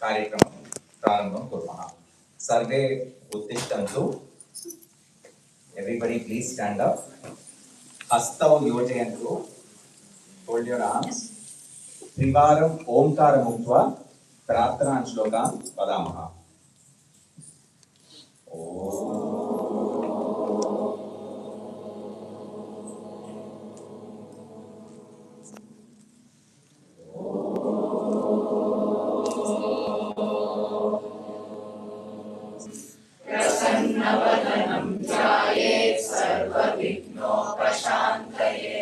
कार्यक्रमं प्रारम्भं कुर्मः। सर्वे उत्तिष्ठन्तु। Everybody please stand up. हस्तौ योजयन्तु. Hold your arms. त्रिवारम् ओंकारम् उक्त्वा प्रार्थनां श्लोकान् वदामः। प्रसन्नवदनं ध्यायेत् सर्वविघ्नोपशान्तये।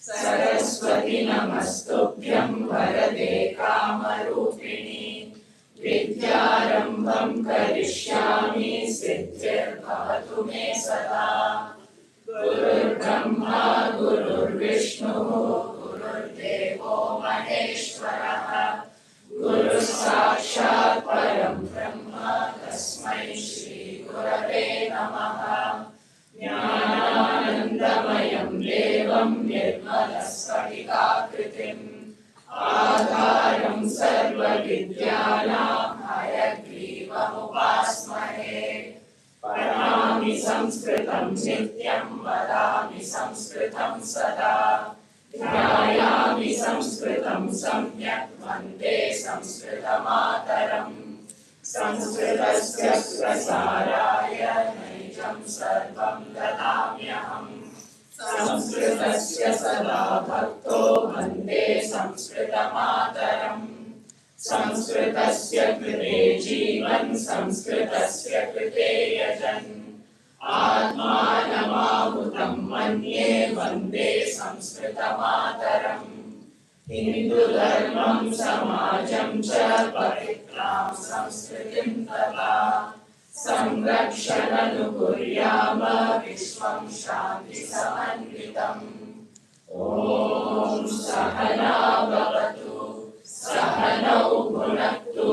सरस्वती नमस्तुभ्यं वरदे कामरूपिणि। विद्यारम्भं करिष्यामि सिद्धिर्भवतु मे सदा। गुरुर्ब्रह्मा गुरुर्विष्णुः गुरुर्देवो महेश्वरः। गुरुः साक्षात् परं ब्रह्म तस्मै श्री गुरवे नमः। ज्ञानानन्दमयं देवं निर्मलस्फटिकाकृतिम् आधारं सर्वविद्यानां हयग्रीवमुपास्महे। पठामि संस्कृतं नित्यं वदामि संस्कृतं सदा। ध्यायामि संस्कृतं सम्यक् वन्दे संस्कृतमातरम्। संस्कृतस्य प्रसाराय नैजं सर्वं ददाम्यहम्। संस्कृतस्य सदा भक्तो वन्दे संस्कृतमातरम्। संस्कृतस्य कृते जीवन् संस्कृतस्य कृते यजन्। आत्मानमाहुतं मन्ये वन्दे संस्कृतमातरम्। हिन्दुधर्मं समाजं च पवित्रां संस्कृतिं तथा संरक्षणनुकुर्याम विश्वं शान्तिसमन्वितम्। ॐ सहना भवतु सहनौ भुनक्तु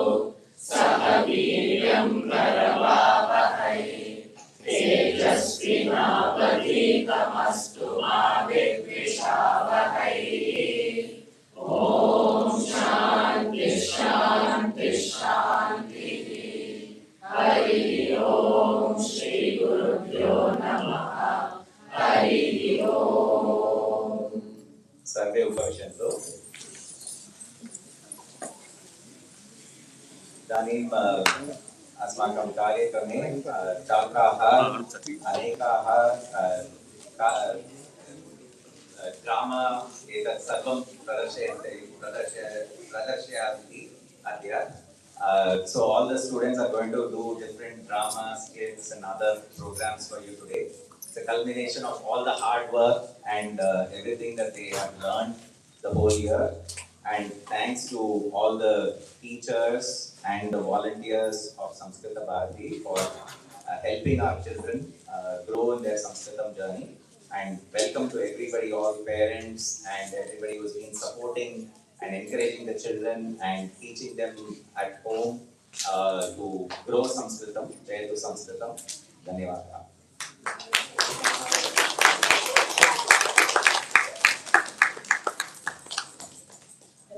सह वीर्यं करवावहै। तेजस्विनावधीतमस्तु मा विद्विषावहै। ॐ शान्ति शान्ति शान्तिः। हरिः ॐ श्री गुरुभ्यो नमः। हरिः ॐ। सर्वे उपविशन्तु। इदानीं अस्माकं कार्यक्रमे छात्राः अनेकाः ड्रामा एतत् सर्वं प्रदर्शयन्ति अद्य. So all the students are going to do different drama skits and other programs for you today. It's a culmination of all the hard work and everything that they have learned the whole year. And thanks to all the teachers and the volunteers of Samskrita Bharati for helping our children grow in their Samskritam journey. And welcome to everybody, all parents and everybody who's been supporting and encouraging the children and teaching them at home to grow Samskritam. Jayatu Samskritam. Dhanyavada.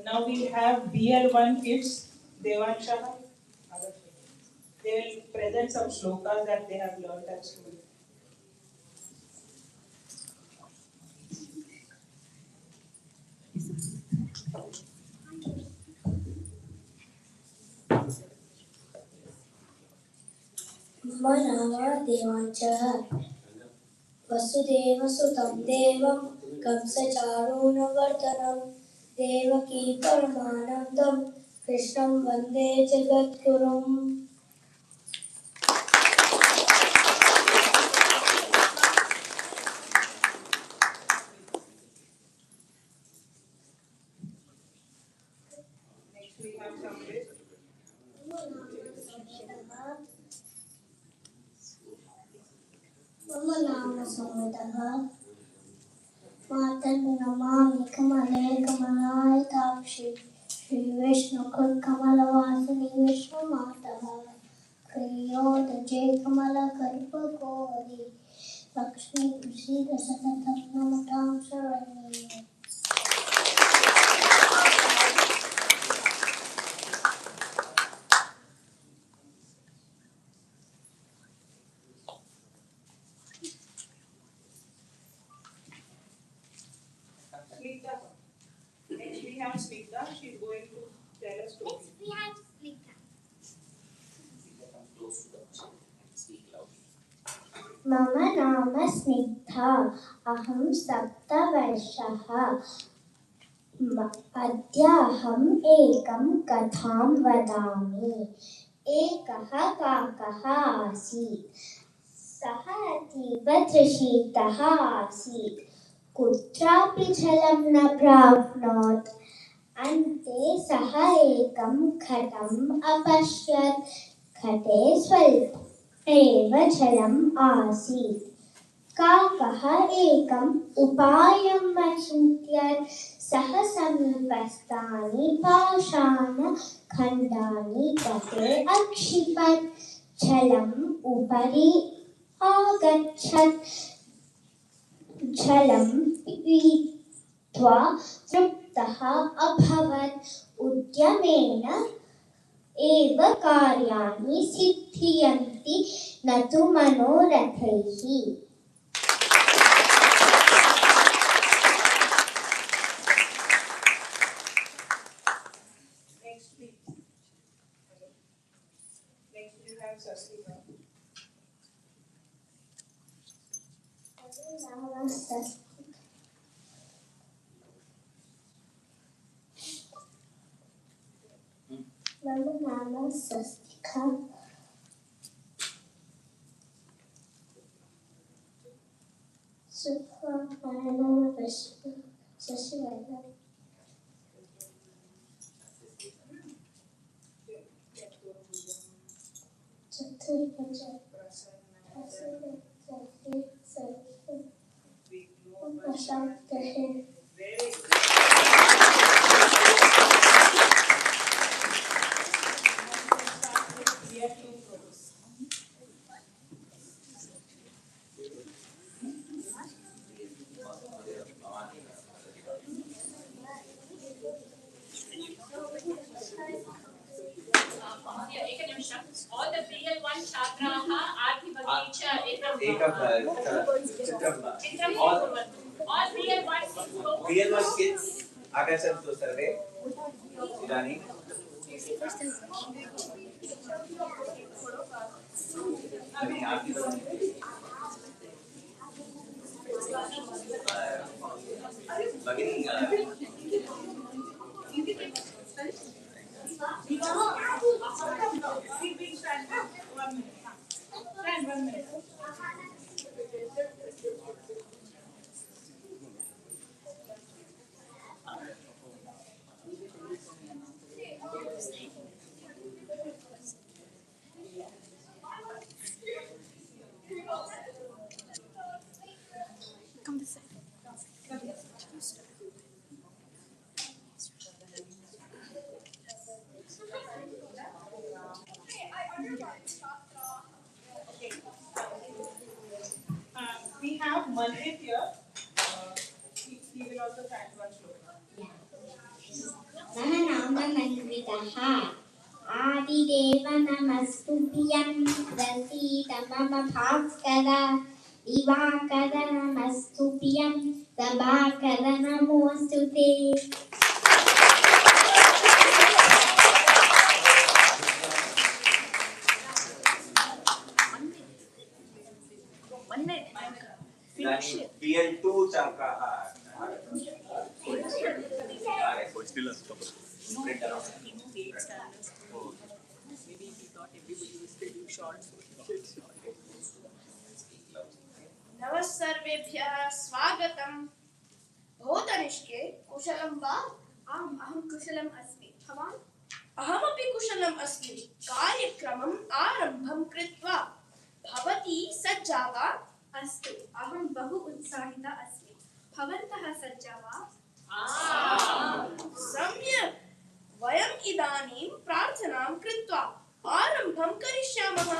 Now we have BL1 kids, Devansha. They will present some shlokas that they have learned at school. मम नाम देवांशः। वसुदेवसुतं देवं कंसचारूणमर्दनं देवकी परमानन्दं कृष्णं वन्दे जगद्गुरुम्। Next we have Samrit. मम नाम संवृतः। मातरं नमामि कमले कमलायताक्षि श्रीविष्णुकृत्कमलवासिनि विष्णुमातः। प्रियोदजे कमलकल्पकोरि लक्ष्मी प्रसीद सततं नमतां शरण्ये। नाम स्निग्धा अहं 7 वर्षः अद्याहम् एकं कथां वदामि एकः काकः आसीत् सः अतीव तृषितः आसीत् कुत्रापि जलं न प्राप्नोत् अन्ते सः एकं घटम् अपश्यत् घटे स्वल्पम् एव जलम् आसीत् काकः एकम् उपायम् अचिन्त्यत् सः समीपस्थानि पाषाणखण्डानि घटे अक्षिपत् जलम् उपरि आगच्छत् जलं पीत्वा तृप्तः अभवत् उद्यमेन एव कार्याणि सिद्ध्यन्ति न तु मनोरथैः Next, please. Next, we have Sastika. मम नाम स्वस्तिका शशिवर्णन चतुर्भुज प्रशांत है Very good. Year 2 progress. एक निमिषम् all the BL1 छात्राः आर्थिभगीच एकं चित्रं all BL1 BL1 kids आगच्छन्तु सर्वे इदानीं भगिनी Stand 1 minute. We have Manjit here. He will also chant one shloka. मम नाम मन्वितः आदिदेव नमस्तुभ्यं प्रसीद मम भास्कर दिवाकर नमस्तुभ्यं प्रभाकर नमोऽस्तु ते इदानीं BL2 छात्राः नमस्सर्वेभ्यः स्वागतम् भवतनिष्के कुशलं वा अहं कुशलम् अस्मि भवान् अहमपि कुशलम् अस्मि कार्यक्रमम् आरम्भं कृत्वा भवती सज्जा वा अस्तु अहं बहु उत्साहिता अस्मि भवन्तः सज्जा वा सम्यक् वयम् इदानीं प्रार्थनां कृत्वा आरम्भं करिष्यामः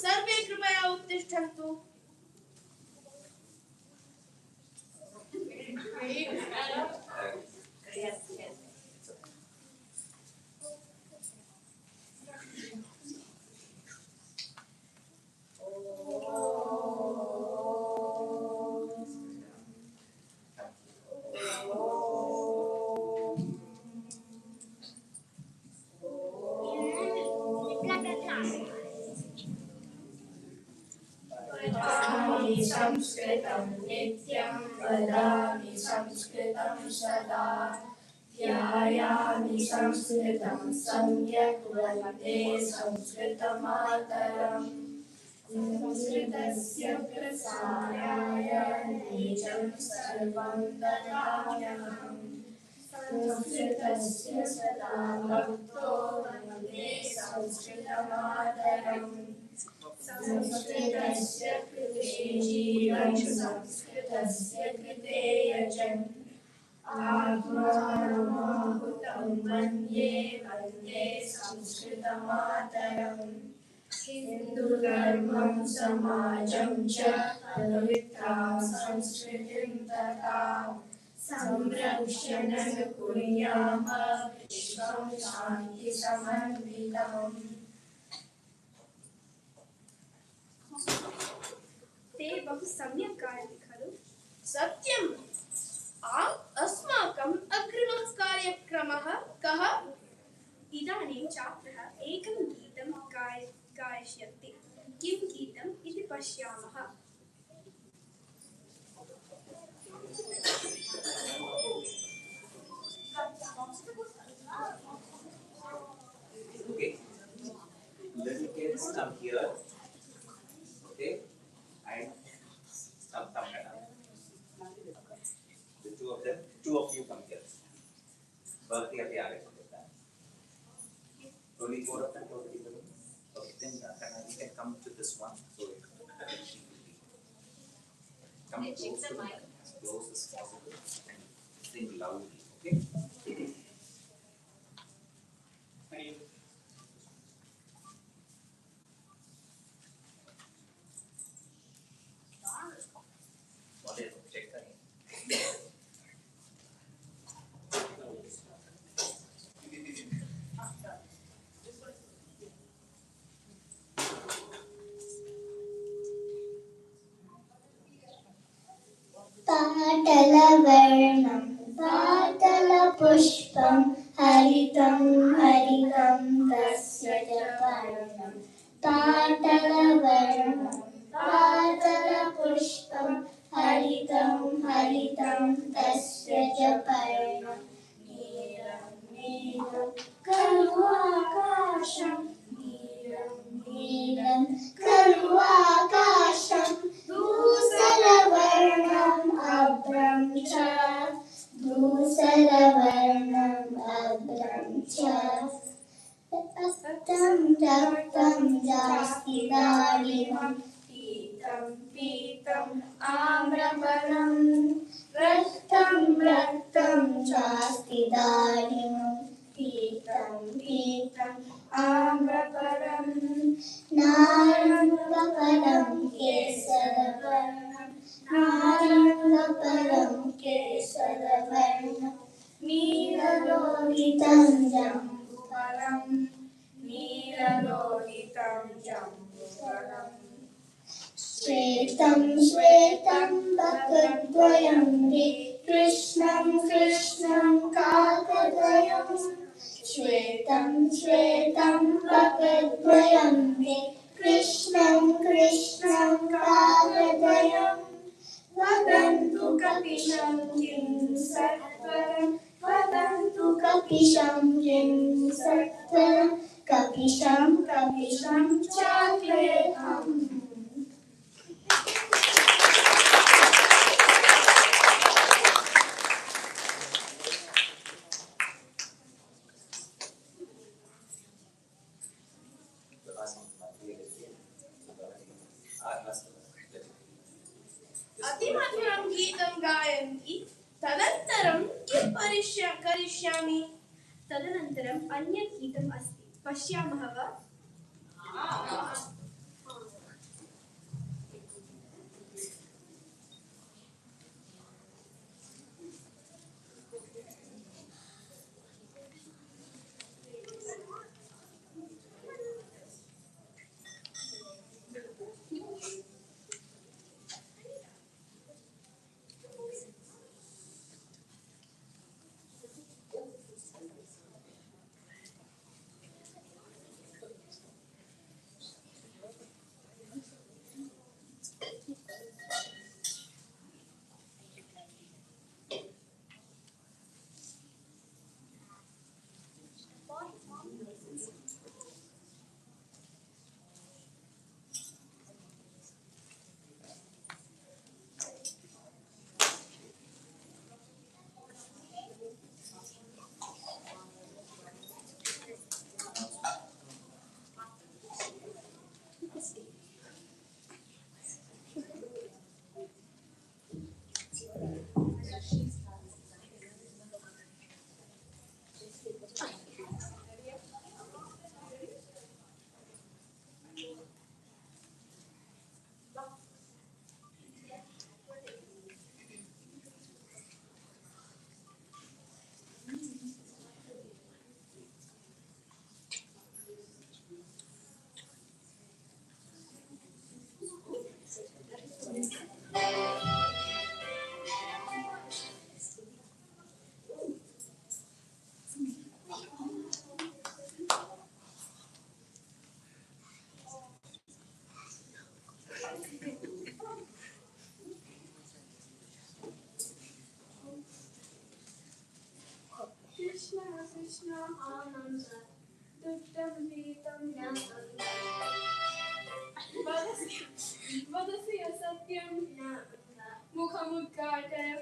सर्वे कृपया उत्तिष्ठन्तु संस्कृतं नित्यं वदामि संस्कृतं सदा ध्यायामि संस्कृतं सम्यक् वन्दे संस्कृतमातरम् संस्कृतस्य प्रसाराय निजं सर्वं ददाम्यहम् संस्कृतस्य सदा भक्तो वन्दे संस्कृतमातरम् संस्कृतस्य कृते जीवं संस्कृतस्य कृते यजन् आत्मानमाहुतं मन्ये वन्दे संस्कृतमातरम् हिन्दुधर्मं समाजं च पवित्रां संस्कृतिं तथा संरक्ष्य कुर्याम विश्वं शान्तिसमन्वितम् ते बहु सम्यक् गायन्ति खलु सत्यम् अस्माकम् अग्रिमः कार्यक्रमः कः इदानीं छात्रः एकं गीतं गायिष्यति किं गीतम् इति पश्यामः Okay. Little kids come here. Okay. And come here. The two of them, two of you come here. Bharti abhi aage chal deta hai. Only four of them totally come. Okay, then you can come to this one. So come close to as close as possible and sing loudly. Okay. Check that. पाटलवर्णं पाटलपुष्पं हरितं हरितं तस्य च पर्णं पाटलवर्णं पाटलपुष्पं हरितं हरितं तस्य च पर्णं नीलं नीलं खलु आकाशं नीलं नीलं खलु आकाशं धूसरवर्णम् अभ्रं च धूसरवर्णम् अभ्रं च रक्तं रक्तं जास्ति दारिमं पीतं पीतम् आम्रफलं रक्तं रक्तं जास्ति दारिमं पीतं पीतम् आम्रफलं नारङ्गफलं केसरवर्णं नारङ्गफलं केसरवर्णं नीललोहितं जम्बुफलं नीललोहितं जम्बुफलम् श्वेतं श्वेतं बकद्वयं कृष्णं कृष्णं काकद्वयं श्वेतं श्वेतं बकद्वयं कृष्णं कृष्णं काकद्वयं वदन्तु कपिशं किं सत्वरं वदन्तु कपिशं किं सत्वरं कपिशं कपिशं चाक्लेहम् अतिमधुरं गीतं गायन्ति तदनन्तरं किं करिष्यामि तदनन्तरम् अन्यत् गीतम् अस्ति पश्यामः वा कृष्ण आनंद दुष्टं भीतं न वदसि असत्यं न मुखमुद्घाटय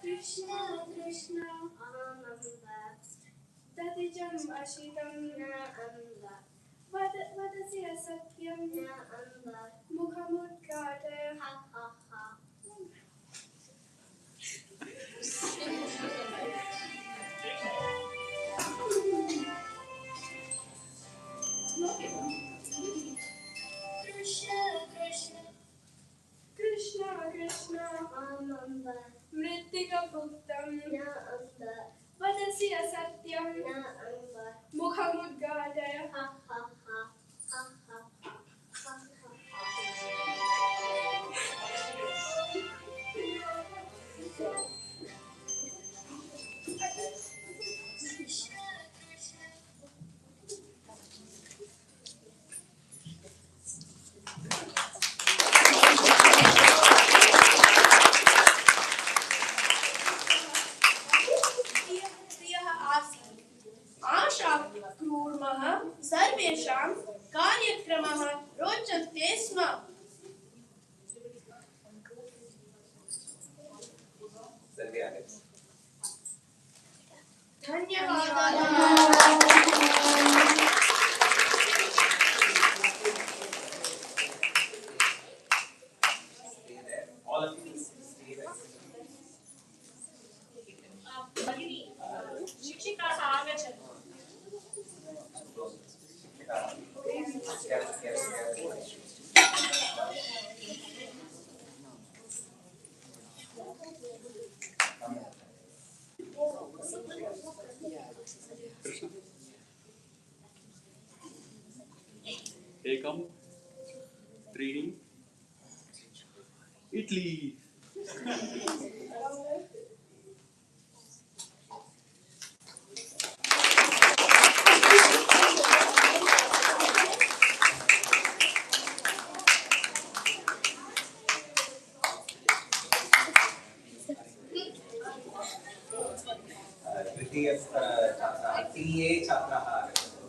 कृष्ण कृष्ण आनंद तदिजम् अशितं न वदसि असत्यं न मुखमुद्घाटय कृष्ण कृष्ण आनंद मृत्तिकभुक्तं न वदसि असत्यं न मुखमुद्घाटय प्रियः आसीत् आशा कूर्मः सर्वेषां कार्यक्रमः रोचते स्म सर्वे आगे. Stay there. All of you stay there. भगिनी शिक्षिकाः आगच्छन्तु. एकम त्रीणि इडली द्वितीयस्तरछात्राः TA छात्राः आगच्छन्तु.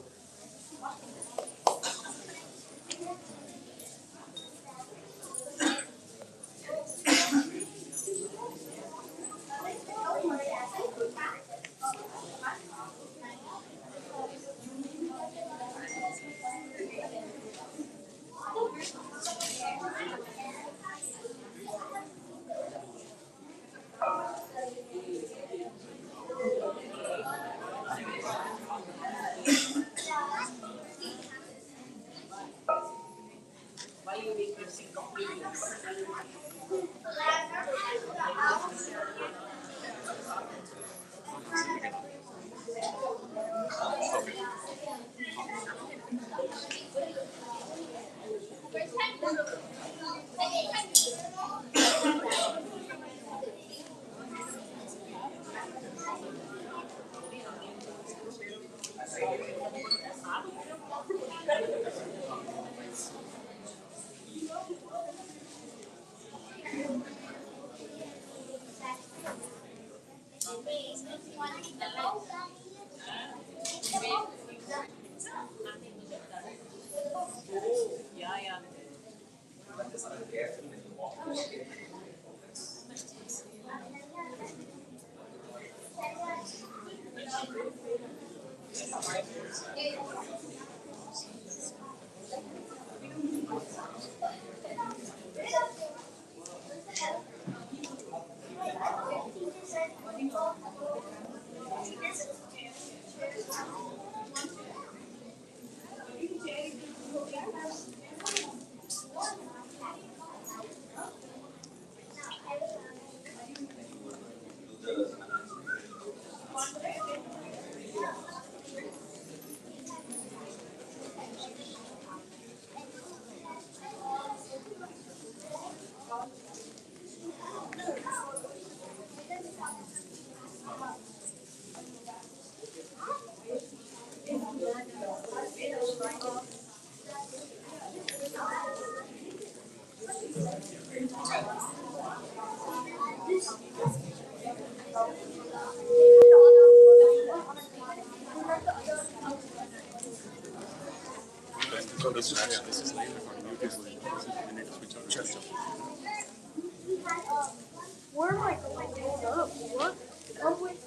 But just be careful when you walk. So this is live on YouTube. You need to switch on. Sure. Where am I going? Hold up. What? Oh, wait.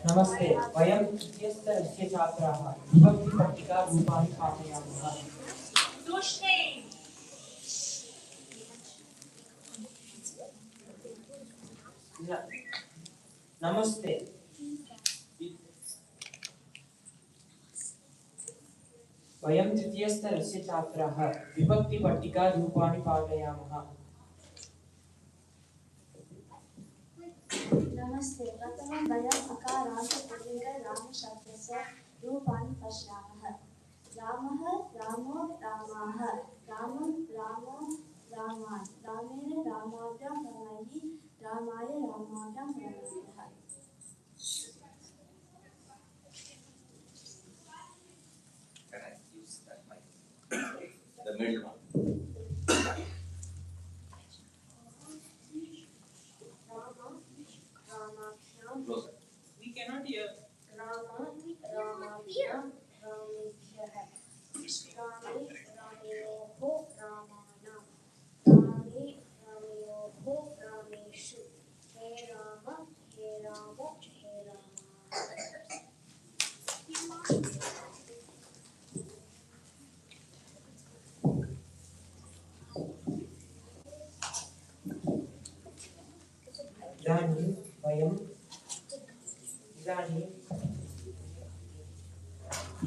नमस्ते वयं तृतीयस्तरस्य छात्राः विभक्तिपट्टिका रूपाणि पाठयामः Dushni. नमस्ते वयं तृतीयस्तरस्य छात्राः विभक्तिपट्टिका रूपाणि पाठयामः नमस्ते प्रथमं वयम् अकारान्तपुल्लिङ्गरामशब्दस्य रूपाणि पश्यामः रामः रामो रामाः रामं रामो रामान् रामेण रामाभ्यां रमैः रामाय रामाभ्यां रमैः Can I use that mic? The middle one. Closer. We cannot hear. रामाभ्यां रामेभ्यः रामे रामयोः रामाणां रामे रामयोः रामेषु हे राम हे रामो हे रामाः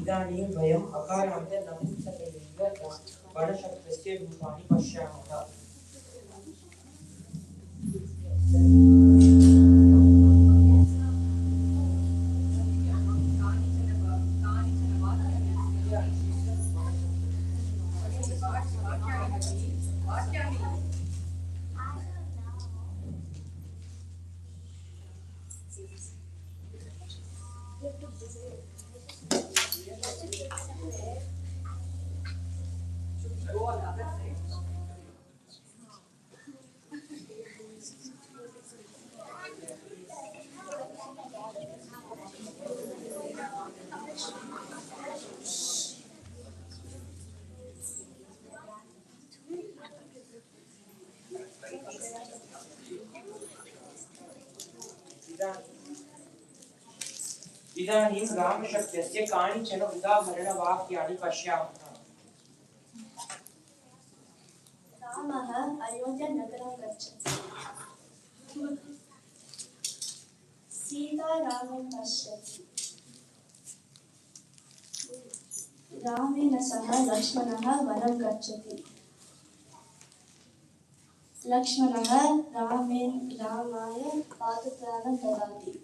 इदानीं वयम् अकारान्त नपुंसकलिङ्ग वरशब्दस्य रूपाणि पश्यामः इदानीं रामशब्दस्य कानिचन उदाहरणवाक्यानि पश्यामः रामः अयोध्यानगरं गच्छति सीता रामं पश्यति रामेण सह लक्ष्मणः वनं गच्छति लक्ष्मणः रामाय पादत्राणं ददाति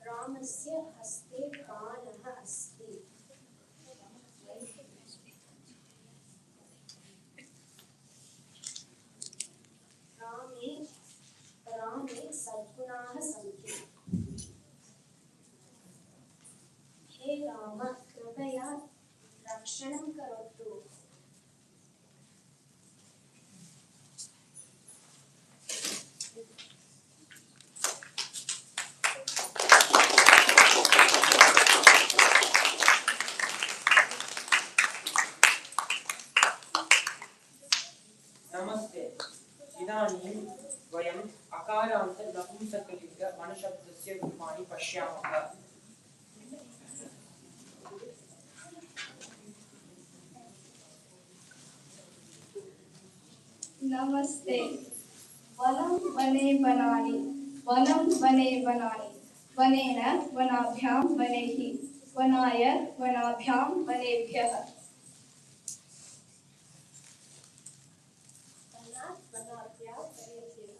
रामस्य हस्ते बाणः अस्ति रामे सद्गुणाः सन्ति हे राम कृपया रक्षणं करोतु नमस्ते इदानीं वयम् अकारान्त नपुंसकलिङ्ग वनशब्दस्य रूपाणि पश्यामः नमस्ते वनं वने वनानि वनं वने वनानि वनेन वनाभ्यां वनैः वनाय वनाभ्यां वनेभ्यः वनात् वनाभ्यां वनेभ्यः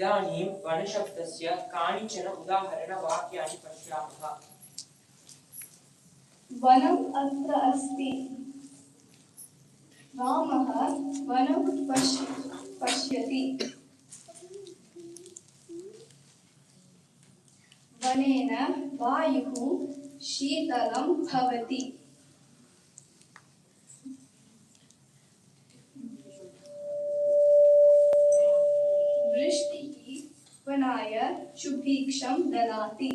इदानीं वनशब्दस्य कानिचन उदाहरणवाक्यानि पश्यामः। वनम् अत्र अस्ति। रामः वनं पश्यति। वनेन वायुः शीतलं भवति। वृष्टिः वनाय सुभिक्षं ददाति।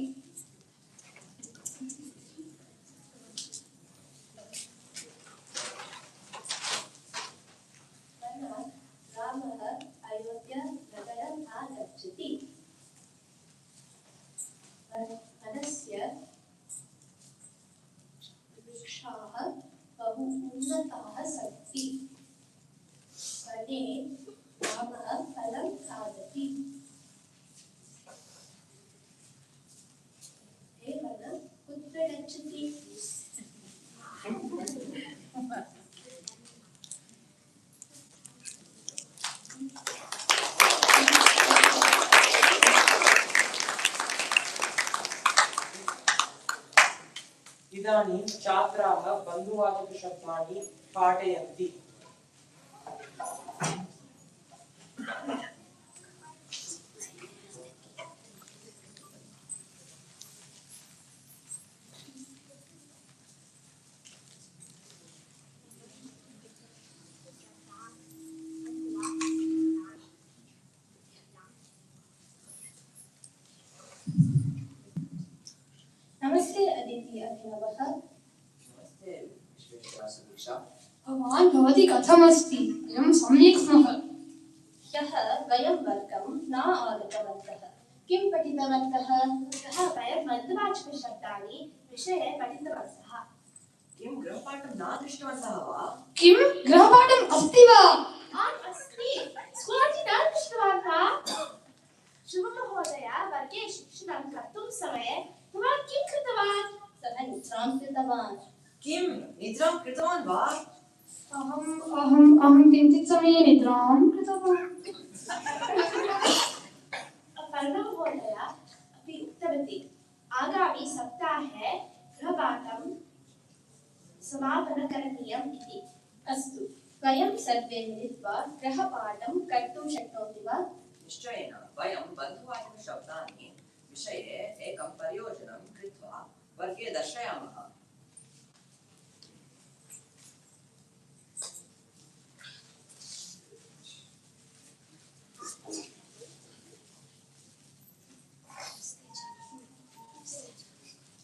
रामः अयोध्यानगरम् आगच्छति। वनस्य वृक्षाः बहु उन्नताः सन्ति। वने रामः फलं खादति। हे वनं कुत्र गच्छति? इदानीं छात्राः बन्धुवाचकशब्दानि पाठयन्ति। नमस्ते अदिति अभिनवः। नमस्ते विश्वेश्वरसमीक्षा। भवान् भवती कथमस्ति? वयं सम्यक् स्मः। ह्यः वयं वर्गं न आगतवन्तः। किं पठितवन्तः? ह्यः वयं बन्धुवाचकशब्दानि विषये पठितवन्तः। किं गृहपाठं न दृष्टवन्तः वा? किं गृहपाठम् अस्ति वा? आम् अस्ति। स्कूलाति न दृष्टवान् वा? शुभमहोदय वर्गे शिक्षणं कर्तुं समये भवान् किं कृतवान्? सः निद्रां कृतवान्। किं निद्रां कृतवान् वा? अहं किञ्चित् समये निद्रां कृतवान्। पर्णमहोदय अपि उक्तवती आगामि सप्ताहे गृहपाठं समापनं करणीयम् इति। अस्तु, वयं सर्वे मिलित्वा गृहपाठं कर्तुं शक्नोति वा? निश्चयेन वयं बन्धुवाचकशब्दानि विषये एकं परियोजनं कृत्वा वर्गे दर्शयामः।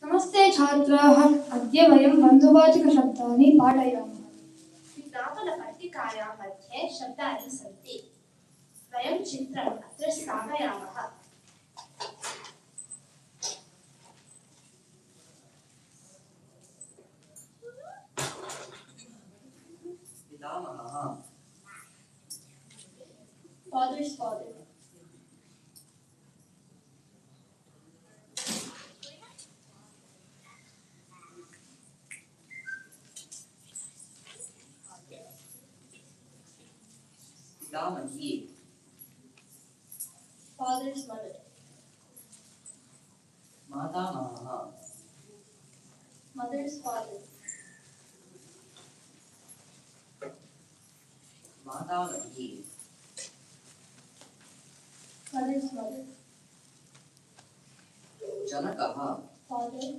नमस्ते छात्राः, अद्य वयं बन्धुवाचकशब्दानि पाठयामः। विज्ञापनपट्टिकायां मध्ये शब्दानि सन्ति। वयं चित्रम् अत्र स्थापयामः। पितामहः, Father's father. पितामही, Father's mother. मातामहः, Mother's father. मातामही, Mother's mother. जनकः, Father.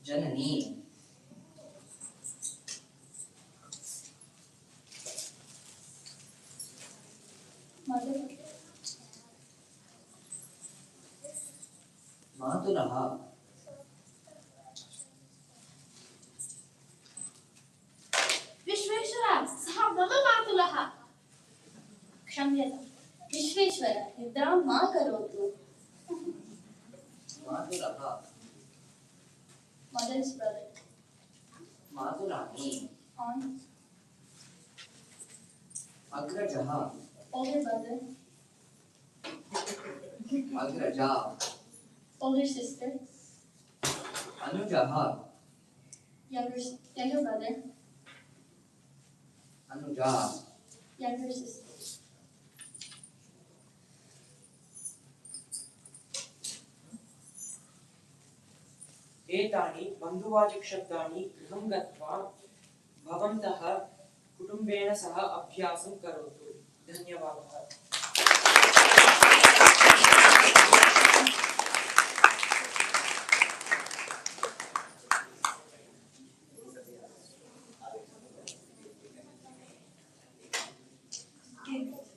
जननी, Mother. मातुलः, विश्वेश्वर सः मम मातुलः। क्षम्यतां। विश्वेश्वर, निद्रां मा करोतु। मातुलः, Mother's brother. मातुराणी, Aunt. अग्रजः, Older brother. अग्रजा, Older sister. अनुजः, Younger brother. Anuja younger sister. एतानि बन्धुवाचकशब्दानि गृहं गत्वा भवन्तः कुटुम्बेन सह अभ्यासं करोतु। धन्यवादः।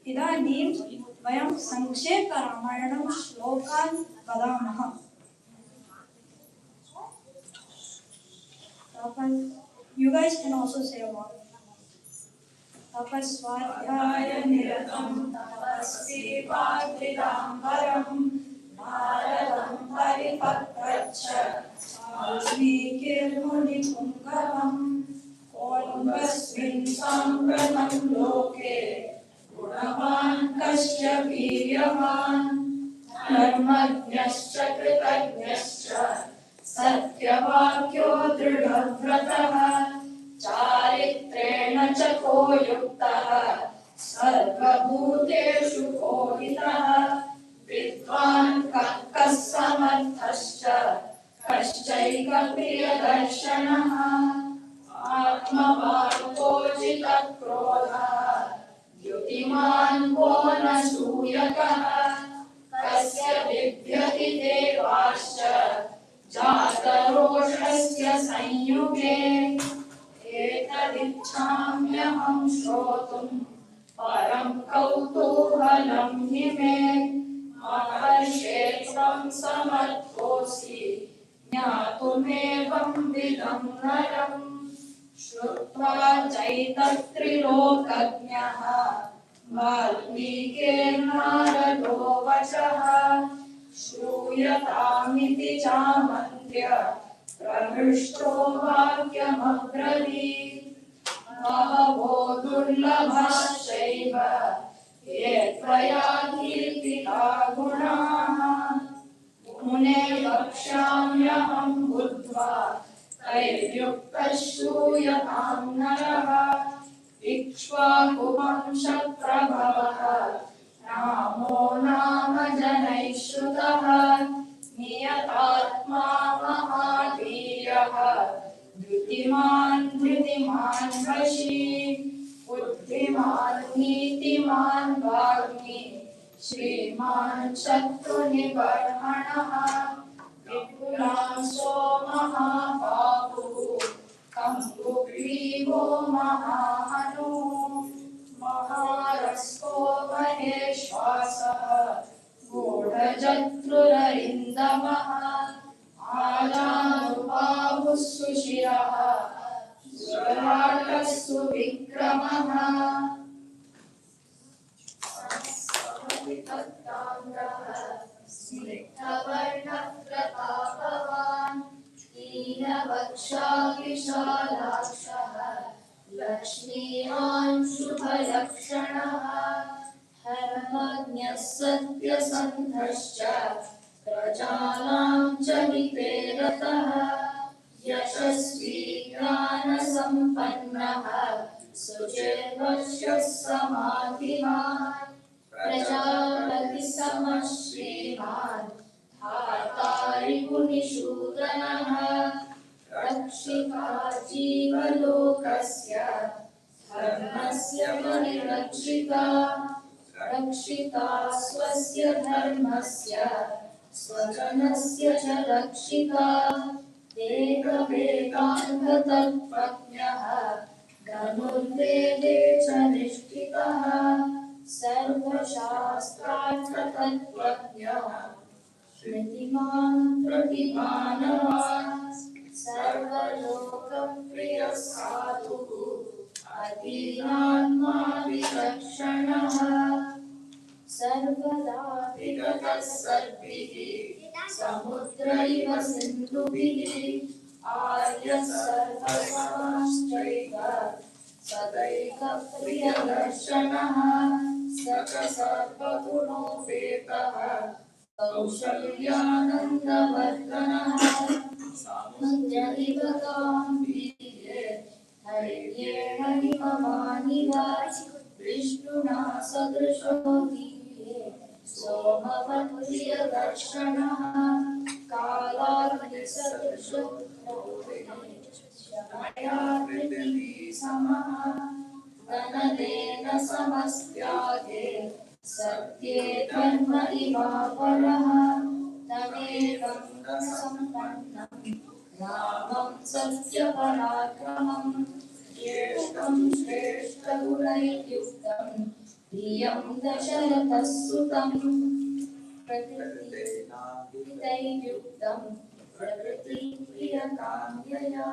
इदानीं वयं संक्षेपरामायणं श्लोकान् वदामः। You guys can also say along. तपस्वाध्यायनिरतं तपस्वी पार्थिताम्बरं नारदं परिपप्रच्छ वाल्मीकिर्मुनिपुङ्गवम् कोऽन्वस्मिन् साम्प्रतं लोके गुणवान् कश्च वीर्यवान् धर्मज्ञश्च कृतज्ञश्च सत्यवाक्यो दृढव्रतः चारित्रेण च को युक्तः सर्वभूतेषु कोहितः विद्वान् कः समर्थश्च कश्चैकप्रियदर्शनः आत्मवाक्योजितक्रोधः द्युतिमान् को न सूयकः कस्य बिभ्यति देवाश्च जातरोषस्य संयुगे एतदिच्छाम्यहं श्रोतुं परं कौतूहलं हि मे महर्षे त्वं समर्थोऽसि ज्ञातुमेवं विदं नरम् श्रुत्वा चैतत्त्रिलोकज्ञः वाल्मीकिर्नारदो वचः श्रूयतामिति चामन्त्र्य प्रहृष्टो वाक्यमब्रवीत् बहवो दुर्लभश्चैव ये त्वया कीर्तिता गुणाः मुने वक्ष्याम्यहं बुद्ध्वा तैर्युक्तः श्रूयतां नरः इक्ष्वाकुवंशप्रभवः रामो नाम जनैः श्रुतः नियतात्मा महावीर्यः धृतिमान् वशी बुद्धिमान् नीतिमान् वाग्मी श्रीमान् शत्रुनिबर्हणः विपुलांसो महाबाहुः कम्बुग्रीवो महाहनुः महारस्तो महेश्वासः गूढजत्रुररिन्दमः आजानुबाहुः सुशिरः सुराटः सुविक्रमः स्निग्धवर्णः प्रतापवान् दीनवक्षा विशालाक्षः लक्ष्मीवान् शुभलक्षणः धर्मज्ञः सत्यसन्धश्च प्रजानां च हिते रतः यशस्वी ज्ञानसम्पन्नः सुचिर्वश्यः समाधिमान् प्रजापतिसमः श्रीमान् धातारि मुनिशूदनः रक्षिता जीवलोकस्य धर्मस्य परिरक्षिता रक्षिता स्वस्य धर्मस्य स्वजनस्य च रक्षिता वेदवेदान्ततत्त्वज्ञः धनुर्वेदे च निष्ठितः सर्वशास्त्रार्थतत्त्वज्ञः श्रुतिमान् प्रतिमानवान् सर्वलोकप्रियः साधुः अतीनात्मा विचक्षणः सर्वदा विगतः सर्वैः समुद्र इव सिन्धुभिः आर्यः सर्वसमाश्चैव सदैकप्रियदर्शनः सर्वगुणोपेतः कौशल्यानन्दवर्धनः मन्त्रैव गाम्भीर्ये धैर्येण हिमवानिव विष्णुना सदृशो दीये सोमवपुर्यदर्शनः कालाग्निसदृशो श्यामया पृथिवी समः गणनेन समस्त्यागे सत्ये धर्म इवापरः तमेकं सम्पन्नं रामं सत्यपराक्रमं ज्येष्ठं श्रेष्ठगुणैर्युक्तं प्रियं दशरथसुतं प्रकृतियुक्तं प्रकृतिप्रियकाम्यया।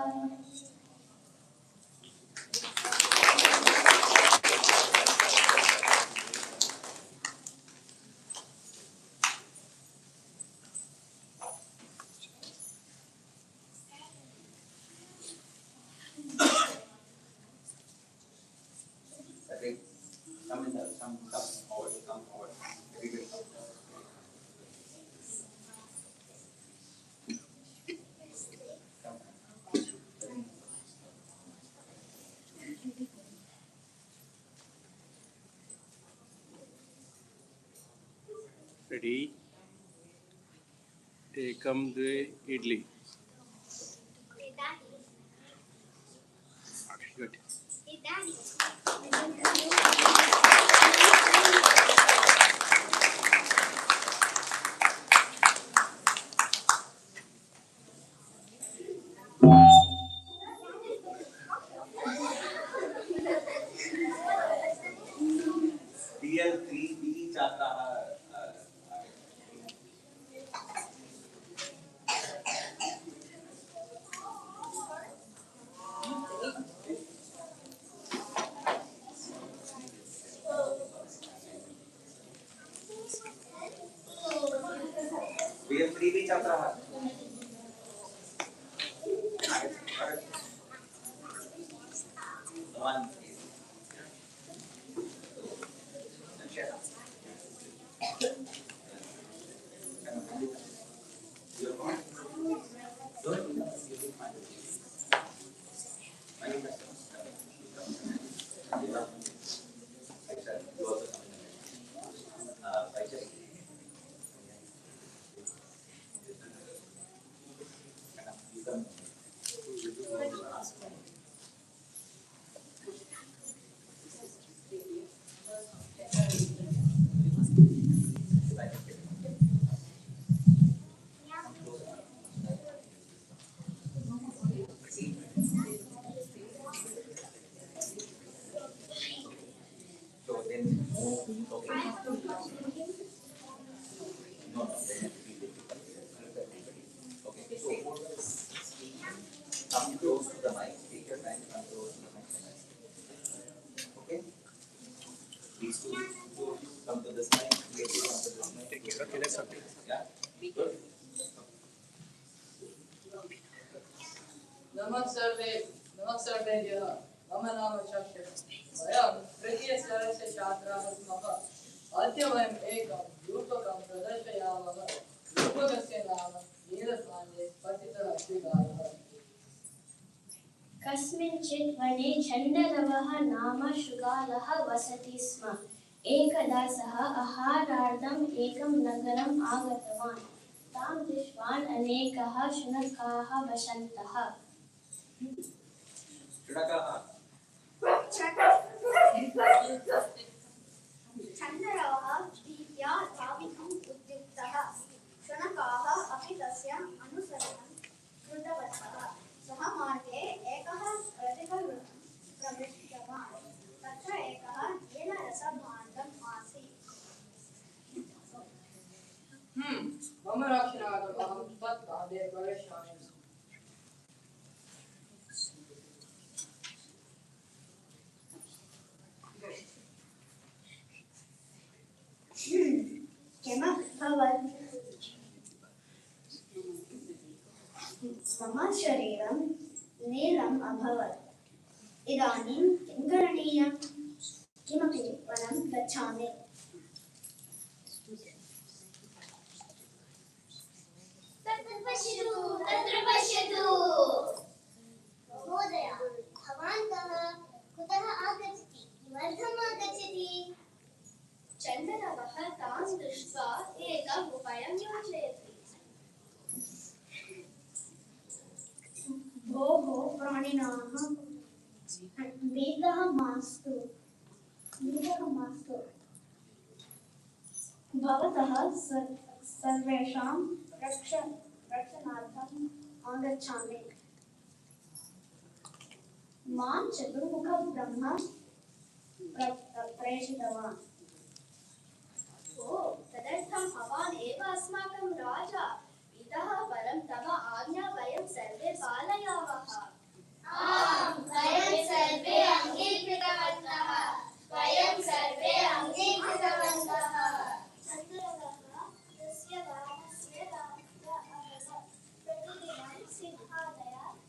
Come forward, come forward. Everybody come forward. Ready? Ekam dve idli. Okay, good. DL3B छात्राः DL3B छात्राः one please. So then move, okay. No, then it will be difficult. Okay, so come close to the mic. Take your time, come close to the mic. Okay? These two come to this mic. These two come to this mic. Take care. Okay, let's start. Yeah? Good. नमस्कारेभ्यः मम नाम चक्षुः वयं तृतीयस्तरस्य छात्राः स्मः अद्य वयम् एकं रूपकं प्रदर्शयामः रूपकस्य नाम नीलकाण्डे पतितः श्रीगारः कस्मिंश्चित् वने चण्डरवः नाम शृगालः वसति स्म एकदा सः आहारार्थम् एकं नगरम् आगतवान् तां दृष्ट्वान् अनेकाः शुनकाः वसन्तः चण्डरवः भीत्या धावितुम् उद्युक्तः शुनकाः अपि तस्य अनुसरणं कृतवन्तः सः मार्गे एकः रजकगृहं प्रविष्टवान् तत्र एकः नीलरसभाण्डम् आसीत् मम रक्षणार्थम् अहं तत् काले प्रविशामि किमभवत् मम शरीरं नीलम् अभवत् इदानीं किं करणीयं किमपि वनं गच्छामि तत्र पश्यतु महोदय भवान् तव भेदः मास्तु भवतः सर्वेषां रक्षणार्थम् आगच्छामि मां चतुर्मुखब्रह्म प्रेषितवान् ओ तदर्थं भवान् एव अस्माकं राजा इतः परं तव आज्ञा वयं सर्वे पालयावः आम् वयं सर्वे अङ्गीकृतवन्तः तस्य वाहनस्य राज्ञा अभवत् प्रतिदिनं सिंहालयात्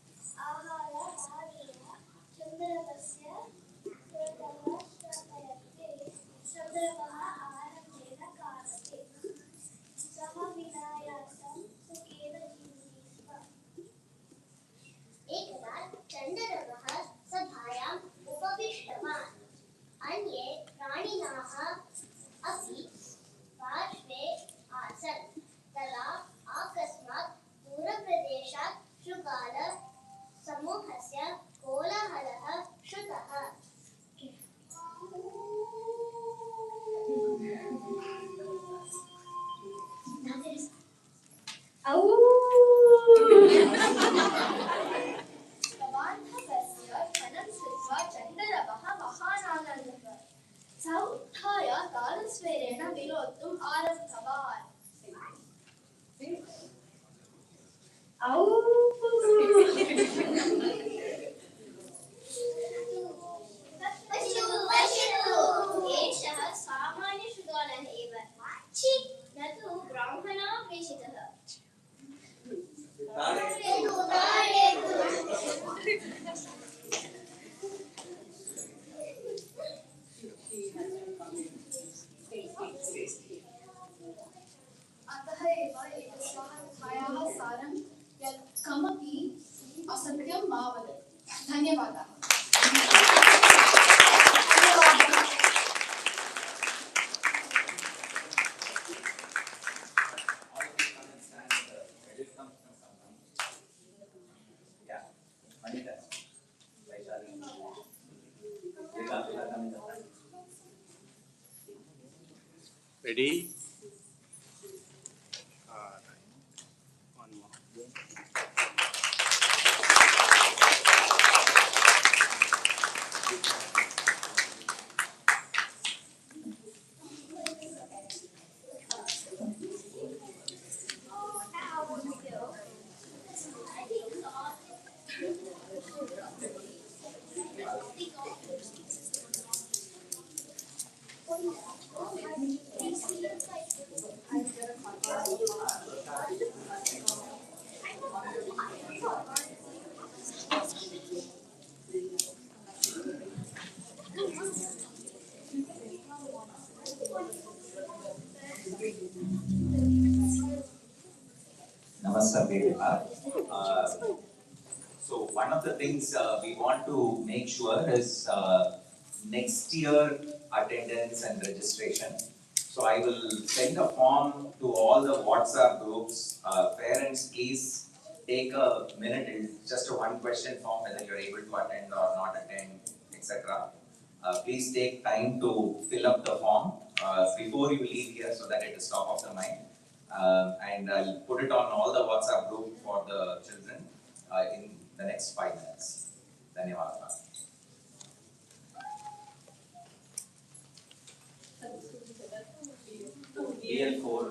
आहारभागेन चन्द्रवस्य चन्द्रवः आनन्देन खादति सः विनायासं सुखेन जीवति स्म एकदा चन्द्रवः सभायाम् उपविष्टवान् अन्ये प्राणिनः अपि पार्श्वे आसन् तदा अकस्मात् दूरप्रदेशात् शृगाल समूहस्य कोलाहलः श्रुतः बान्धवस्य धनं श्रुत्वा चन्द्रवः महानानन्दः सः उत्थाय तालस्वरेण विलोद्धुम् आरब्धवान् एषः सामान्यशृगालः एव छी न तु ब्राह्मणः प्रेषितः अतः एव एतस्याः कथायाः सारं यत् कमपि असत्यं मा वदतु धन्यवादाः All of you come and stand. The credit comes from someone. Yeah, Manita, Vaishali, Vika, come in the front. Ready? One more. Namaskar, Vedika. So one of the things we want to make sure is next year attendance and registration. So I will send a form to all the WhatsApp groups. Parents, please take a minute. It's just a one question form whether you're able to attend or not attend, etc. Please take time to fill up the form before you leave here so that it is top of the mind. And I'll put it on all the WhatsApp group for the children in the next 5 minutes. Dhanyawad. DL4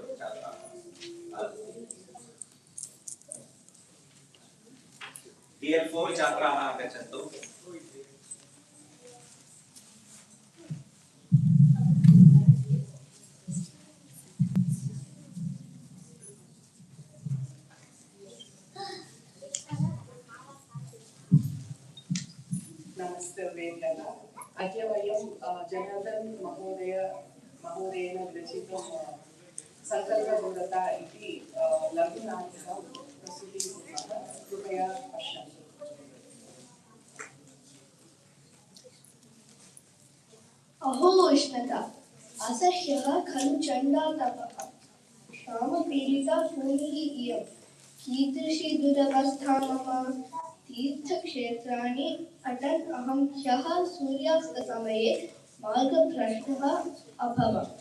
DL4 छात्राः आगच्छन्तु. नमस्ते वेदना अद्य वयं जनार्दन महोदयेन विरचितं सङ्कल्पदूरता इति लघुनाटिकां प्रस्तुतीकुर्मः कृपया पश्यन्तु अहो उष्णता असह्यः खलु चण्डातपः श्रामपीडिता भूमिः इयं कीदृशी दुरवस्था मम तीर्थक्षेत्राणि अटन् अहं ह्यः सूर्यास्तसमये मार्गभ्रष्टः अभवम्।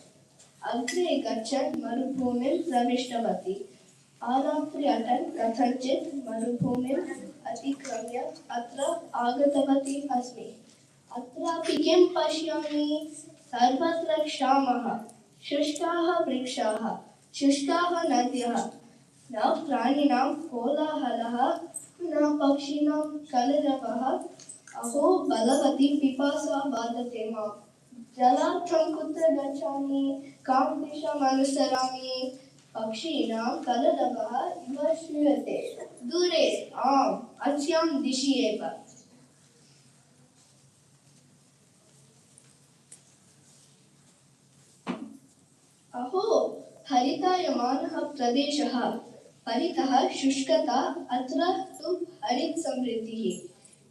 अग्रे गच्छन् मरुभूमिं प्रविष्टवती। आरात्रि अटन् कथञ्चित् मरुभूमिम् अतिक्रम्य अत्र आगतवती अस्मि। अत्रापि किं पश्यामि? सर्वत्र क्षामः, शुष्काः वृक्षाः, शुष्काः नद्यः, न प्राणिनां कोलाहलः, न पक्षिणां कलरवः। अहो बलवती पिपासा बाधते माम्। जलार्थं कुत्र गच्छामि? कां दिशाम् अनुसरामि? पक्षिणां कलरवः इव श्रूयते दूरे, आम् अस्यां दिशि एव। अहो हरितायमानः प्रदेशः, परितः शुष्कता, अत्र तु हरित समृद्धिः।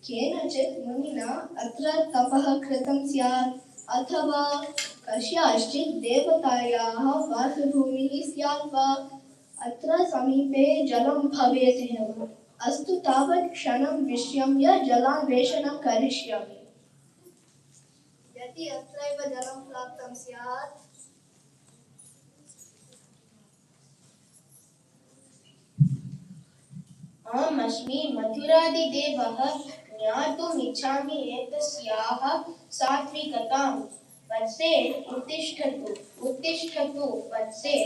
केनचित् मुनिना अत्र तपः कृतं स्यात्, अथवा कस्याश्चित् देवतायाः वासभूमिः स्यात् वा। अत्र समीपे जलं भवेत् एव। अस्तु तावत् क्षणं विश्रम्य जलान्वेषणं करिष्यामि। यदि अत्रैव जलं प्राप्तं स्यात् अहमस्मि मथुरादिदेवः, ज्ञातुम् इच्छामि एतस्याः सात्विकतां। वत्से उत्तिष्ठतु, उत्तिष्ठतु वत्से।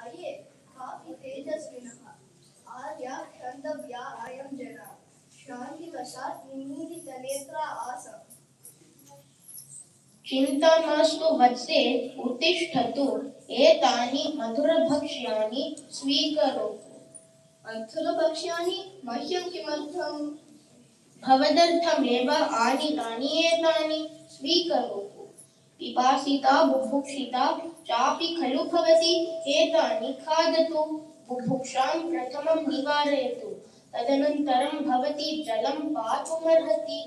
अये कापि तेजस्विनः, आर्या क्षन्तव्या अयं जनः। शान्तिवशात् निमीलितनेत्रा आसम्। चिन्ता मास्तु वत्से, उत्तिष्ठतु। एतानि मधुरभक्ष्यानि स्वीकरोतु। मधुरभक्ष्यानि मह्यं किमर्थम्? भवदर्थमेव आनीतानि एतानि, स्वीकरोतु। पिपासिता बुभुक्षिता चापि खलु भवति, एतानि खादतु। बुभुक्षां प्रथमं निवारयतु, तदनन्तरं भवती जलं पातुमर्हति।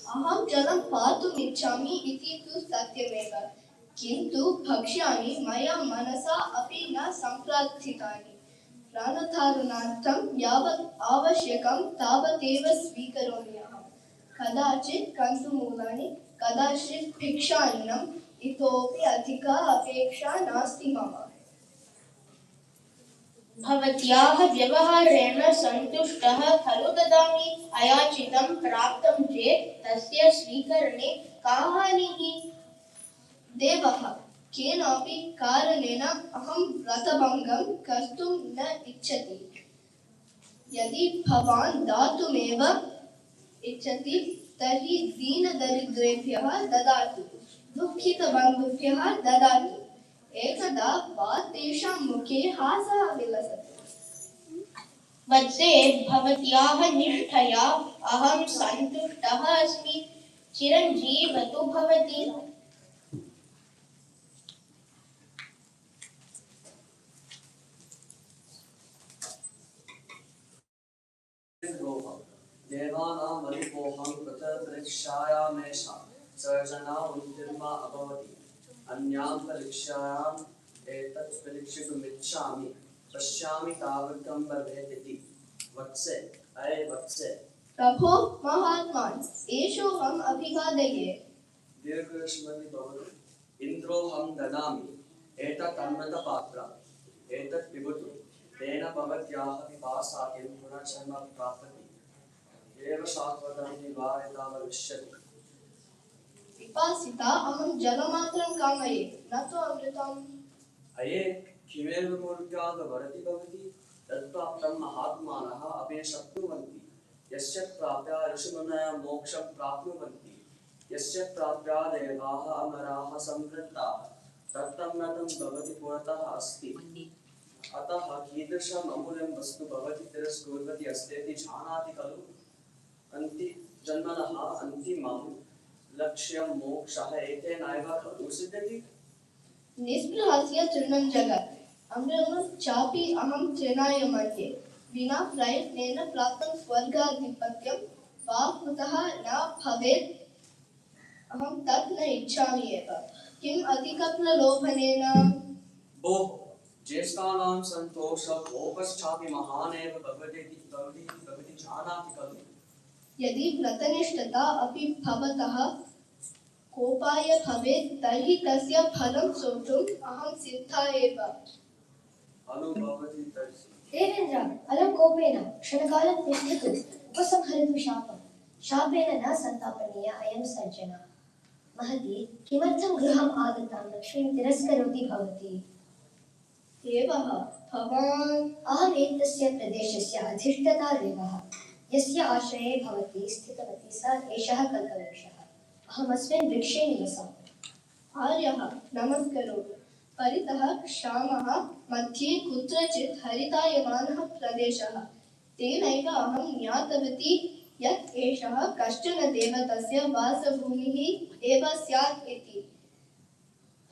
अहं जलं पातुम् इच्छामि इति तु सत्यमेव, किन्तु भक्ष्यानि मया मनसा अपि न सम्प्रार्थितानि। प्राणधारणार्थं यावत् आवश्यकं तावदेव स्वीकरोमि अहम्। कदाचित् कन्दुमूलानि, कदाचित् भिक्षान्नम्, इतोपि अधिका अपेक्षा नास्ति मम। भवत्याः व्यवहारेण सन्तुष्टः खलु ददामि। अयाचितं प्राप्तं चेत् तस्य स्वीकरणे का हानिः? देवः, केनापि कारणेन अहं व्रतभङ्गं कर्तुं न इच्छति। यदि भवान् दातुमेव इच्छति तर्हि दीनदरिद्रेभ्यः ददातु, दुःखितबन्धुभ्यः ददातु। एकदा वा तेषां मुखे हासः विलसति। वत्से, भवत्याः निष्ठया अहं सन्तुष्टः अस्मि। चिरञ्जीवतु भवती। देवानां मलिपोहं कृतपरीक्षायामेषा सर्जना उत्तीर्णा अभवति। अन्यां परीक्षायाम् एतत् परीक्षितुमिच्छामि, पश्यामि तावत् भवेत् इति। वत्से, अये वत्से। प्रभो महात्मान्, एषोऽहम् अभिवादये। दीर्घस्मृति भवतु। इन्द्रोऽहं ददामि, एतत् अमृतपात्रम्, एतत् पिबतु। तेन भवत्याः पिपासा किं पुनर्जन्म प्राप्नोति। एव शाश्वतं निवारिता भविष्यति। पिपासिता अहं जलमात्रं कामये, न तु अमृतम्। अये किमेव मूर्ख्याः वरति भवति। तत्प्राप्तं महात्मानः अपि शक्नुवन्ति। यस्य प्राप्य ऋषिमुनयः मोक्षं प्राप्नुवन्ति, यस्य प्राप्य देवाः अमराः संवृत्ताः, तत्तन्नतं भवति पुरतः अस्ति। अतः कीदृशम् अमूल्यं वस्तु भवति तिरस्कुर्वती अस्तीति जानाति खलु। जन्मनः अन्तिमं लक्ष्यं मोक्षः एतेनैव खलु सिद्ध्यति। निःस्पृहस्य तृणं जगत्, अमृतं चापि अहं तृणाय मन्ये। विना प्रयत्नेन प्राप्तं स्वर्गाधिपत्यं वा कुतः न भवेत्, अहं तत् न इच्छामि एव। किम् अधिकप्रलोभनेन? भोः, ज्येष्ठानां सन्तोषकोपश्चापि महान् एव भवति जानाति खलु। यदि व्रतनिष्ठता अपि भवतः कोपाय भवेत् तर्हि तस्य फलं सोढुम् अहं सिद्धा एव। अनुभवति तर्हि। देवेन्द्र, अलं कोपेन क्षणकालं तिष्ठतु, उपसंहरतु शापं। शापेन न सन्तापनीय अयं सज्जनः। महती, किमर्थं गृहम् आगतां लक्ष्मीं तिरस्करोति भवती? देवः, भवान्? अहम् एतस्य प्रदेशस्य अधिष्ठता देवः। यस्य आश्रये भवती स्थितवती स एषः कल्पवृक्षः। अहमस्मिन् वृक्षे निवसामि। आर्यः, नमस्करोमि। परितः क्षामः, मध्ये कुत्रचित् हरितायमानः प्रदेशः। तेनैव अहं ज्ञातवती यत् एषः कश्चन देवतस्य वासभूमिः एव स्यात् इति।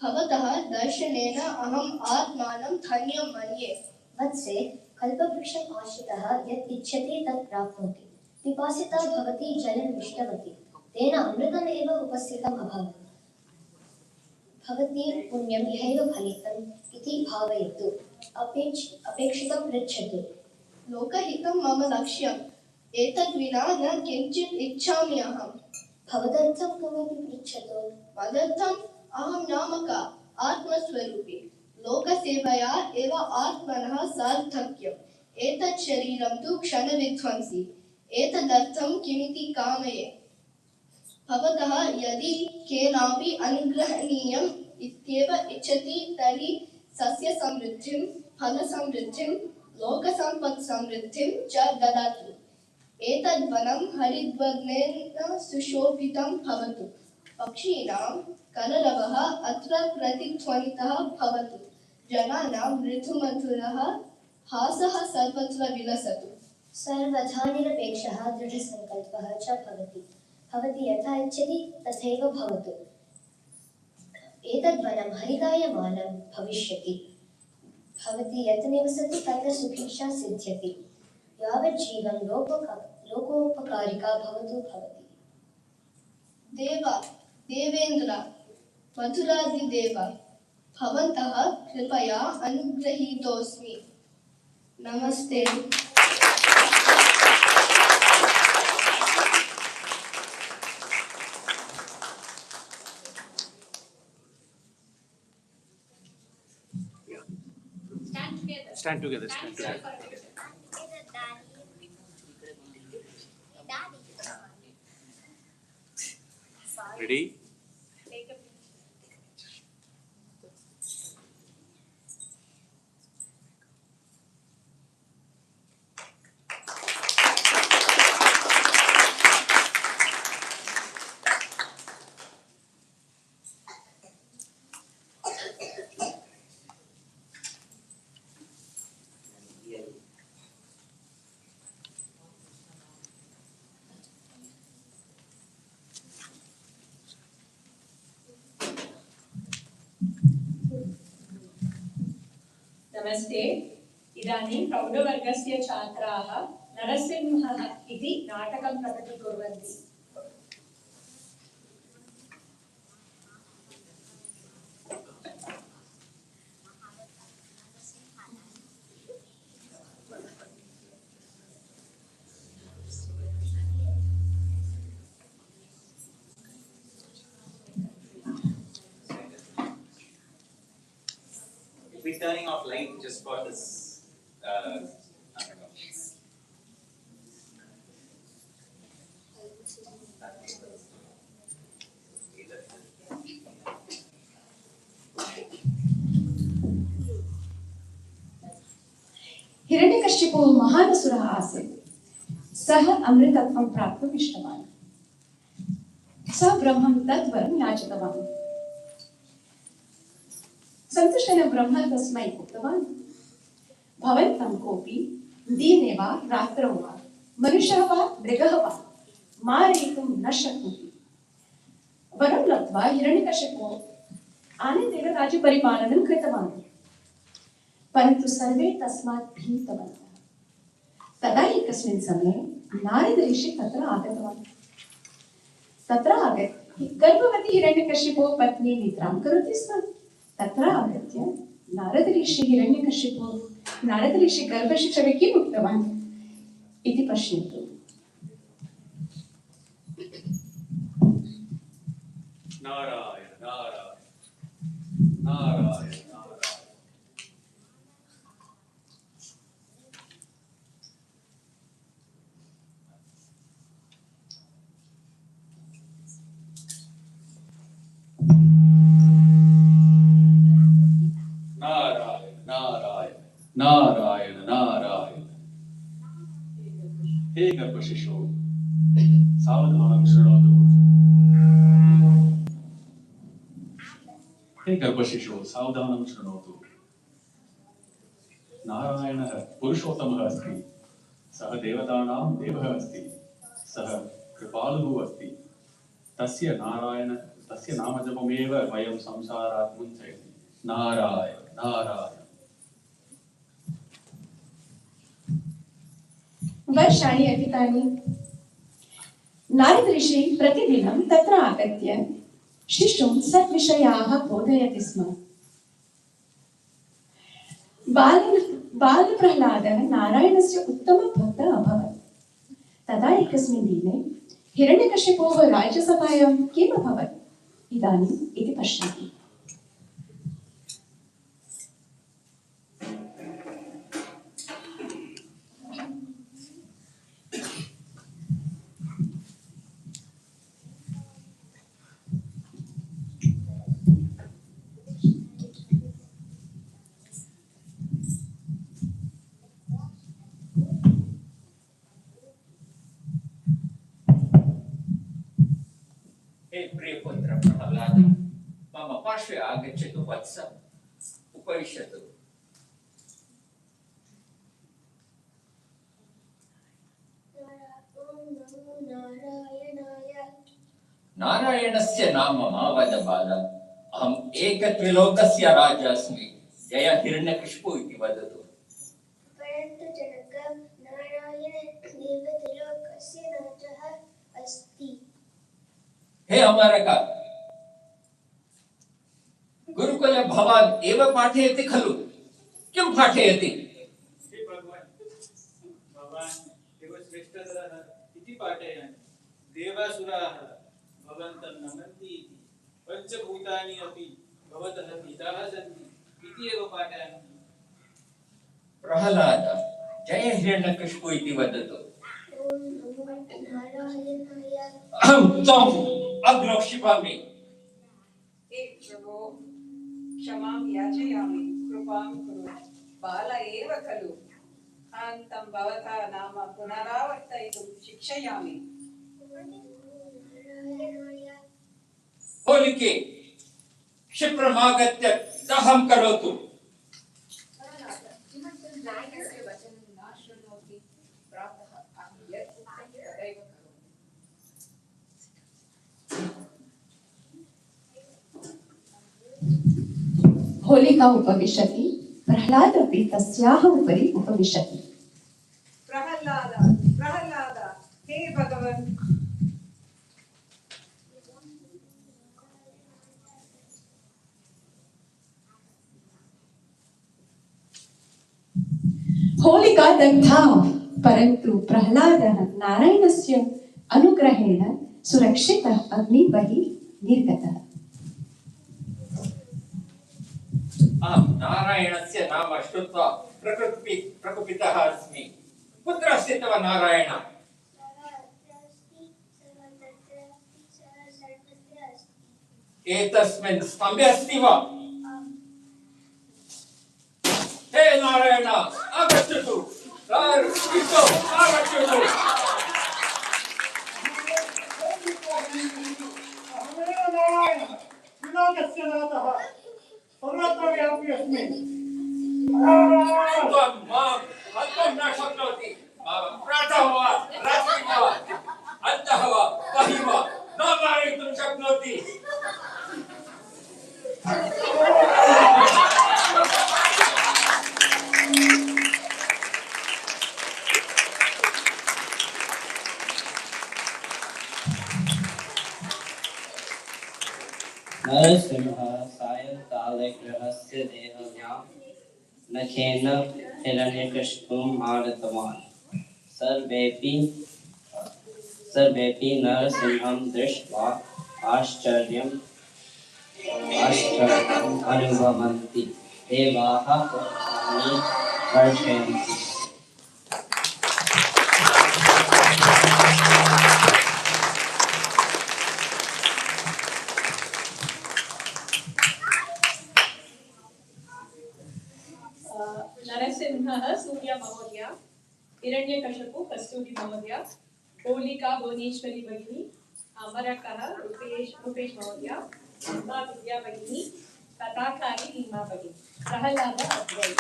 भवतः दर्शनेन अहम् आत्मानं धन्यं मन्ये। वत्से, कल्पवृक्षम् आश्रितः यत् इच्छति तत् प्राप्नोति। पिपासिता भवती जलं दृष्टवती, तेन अमृतम् एव उपस्थितम् अभवत्। भवती पुण्यम् इहैव फलितम् इति भावयतु। अपेक्षितं पृच्छतु। लोकहितं मम लक्ष्यम्। एतद्विना न किञ्चित् इच्छामि अहम्। भवदर्थं किमपि पृच्छतु। मदर्थम् अहं नाम का? आत्मस्वरूपी। लोकसेवया एव आत्मनः सार्थक्यम्। एतत् शरीरं तु क्षणविध्वंसी। एतदर्थं किमिति कामये। भवतः यदि केनापि अनुग्रहणीयम् इत्येव इच्छति तर्हि सस्यसमृद्धिं, फलसमृद्धिं, लोकसम्पत्समृद्धिं च ददातु। एतद्वनं हरिद्वर्णेन सुशोभितं भवतु। पक्षीणां कलरवः अत्र प्रतिध्वनितः भवतु। जनानां मृदुमधुरः हासः सर्वत्र विलसतु। सर्वथा निरपेक्षः दृढसङ्कल्पः च भवति। भवती यथा इच्छति तथैव भवतु। एतद्वनं हरितायमानं भविष्यति। भवती यत् निवसति तत्र सुभिक्षा सिद्ध्यति। यावज्जीवं लोकोपकारिका भवतु भवति। देव, देवेन्द्र, मधुरादिदेव, भवन्तः कृपया अनुग्रहीतोऽस्मि। नमस्ते। Stand together. Ready? नमस्ते। इदानीं प्रौढवर्गस्य छात्राः नरसिंहः इति नाटकं प्रकटीकुर्वन्ति। We're turning off light just for this. हिरण्यकश्यपो महानसुरः आसीत्। सः अमृतत्वं प्राप्तुम् इष्टवान्। सः ब्रह्मं तद्वरं याचितवान्। सन्तुष्टेन ब्रह्म तस्मै उक्तवान्, भवन्तं कोऽपि दिने वा रात्रौ वा मनुष्यः वा मृगः वा मारयितुं न शक्नोति। वरं लब्ध्वा हिरण्यकश्यपो आनन्देन राज्यपरिपालनं कृतवान्। परन्तु सर्वे तस्मात् भीतवन्तः। तदा एकस्मिन् समये नारद ऋषि तत्र आगतवान्। तत्र आगत्य गर्भवती हिरण्यकश्यपो पत्नी निद्रां करोति स्म। तत्र आगत्य नारद ऋषि हिरण्यकशिपु नारद ऋषि गर्भशिक्षवे किम् उक्तवान् इति पश्यन्तु। नारायण नारायण नारायण नारायण। नारायण नारायण नारायण नारायण। हे गर्भशिशो सावधानं शृणोतु। हे गर्भशिशो सावधानं शृणोतु। नारायणः पुरुषोत्तमः अस्ति। सः देवतानां देवः अस्ति। सः कृपालुः अस्ति। तस्य नामजपमेव वयं संसारात् मुञ्चयति। नारायण नारायण। वर्षाणि अतीतानि। नारद ऋषि प्रतिदिनं तत्र आगत्य शिशुं सद्विषयाः बोधयति स्म। बालप्रह्लादः नारायणस्य उत्तमभक्तः अभवत्। तदा एकस्मिन् दिने हिरण्यकशिपोः राज्यसभायां किम् अभवत् इदानीम् इति पश्यन्तु। हे प्रियपुत्र प्रह्लाद, मम पार्श्वे आगच्छतु वत्स, उपविशतु। नारायणस्य नाम मा वद बाल। अहम् एकत्रिलोकस्य राजा अस्मि। जय हिरण्यकशिपु इति वदतु। परन्तु जनक, नारायण एव त्रिलोकस्य राजः अस्ति। हे अमरक, गुरुकुले भवान् एव पाठयति खलु? किं पाठयति? हे भगवान्, भवान् एव श्रेष्ठतरः इति पाठयामि। देवासुराः भवन्तं नमन्ति इति, पञ्चभूतानि अपि भवतः पिताः सन्ति इति एव पाठयामि। प्रह्लाद, जय हिरण्यकशिपु इति वदतु। अहं त्वम् अग्नौ क्षिपामि। हे प्रभो, क्षमां याचयामि, कृपां कुरु। बाल एव खलु। अहं भवतः नाम पुनरावर्तयितुं शिक्षयामि। होलिके, क्षिप्रमागत्य दाहं करोतु। किमर्थं नारायणस्य वचनं न शृणोति? प्रातः अहं यत् उक्तं तदैव करोमि। होलिका उपविशति। प्रह्लाद अपि तस्याः उपरि उपविशति। प्रह्लाद, प्रह्लाद, हे भगवन्, होलिका दग्धा, परन्तु प्रह्लादः नारायणस्य अनुग्रहेण सुरक्षितः अग्नि बहिः निर्गतः। अहं नारायणस्य नाम श्रुत्वा प्रकुपितः अस्मि। कुत्र अस्ति तव नारायण? एतस्मिन् स्तम्भे अस्ति वा? हे नारायण, आगच्छतु। आगच्छतु। त्रिलोकस्य नाथः, सर्वव्यापी अस्मि। त्वं मां हन्तुं न शक्नोति। प्रातः वा रात्रिः वा अन्तः वा बहिः वा न मारयितुं शक्नोति। नरसिंहः सायंकाले गृहस्य देहव्यां नखेन हिरण्यकशिपुं मारितवान्। सर्वेपि नरसिंहं दृष्ट्वा आश्चर्यम् अनुभवन्ति। देवाः पुष्पाणि वर्षयन्ति। नरसिंहः सूर्यमहोदय, हिरण्यकशिपु कस्तूरी महोदय, होलिका भुवनेश्वरी भगिनी, अमरकः रूपेश महोदय, अम्बा विद्या भगिनी, कथाकारी नीमा भगिनी, प्रहलाद अद्वैत।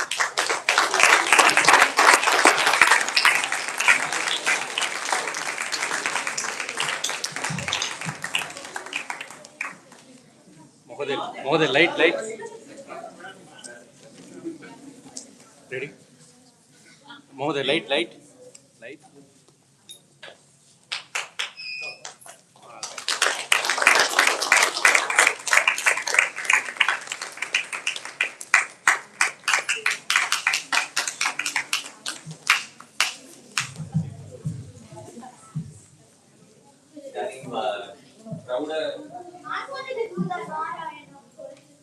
महोदय लाइट रेडी महोदय लाइट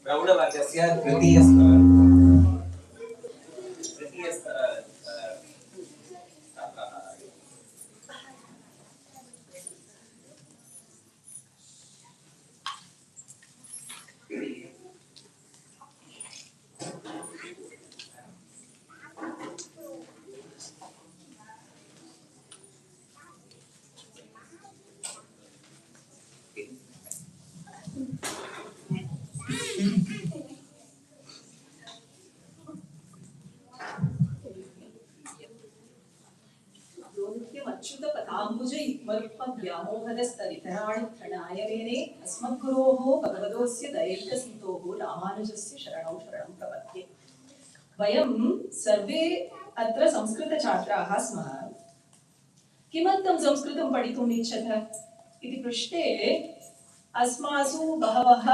प्रौढवर्गस्य तृतीय अच्युतपदाम्बुज व्यामोहदस्तरितराणि प्रणायमेने अस्मद्गुरोः भगवतोऽस्य दैर्घ्यसिन्धोः रामानुजस्य शरणं प्रपद्ये। वयं सर्वे अत्र संस्कृतछात्राः स्मः। किमर्थं संस्कृतं पठितुम् इच्छतः इति पृष्टे अस्मासु बहवः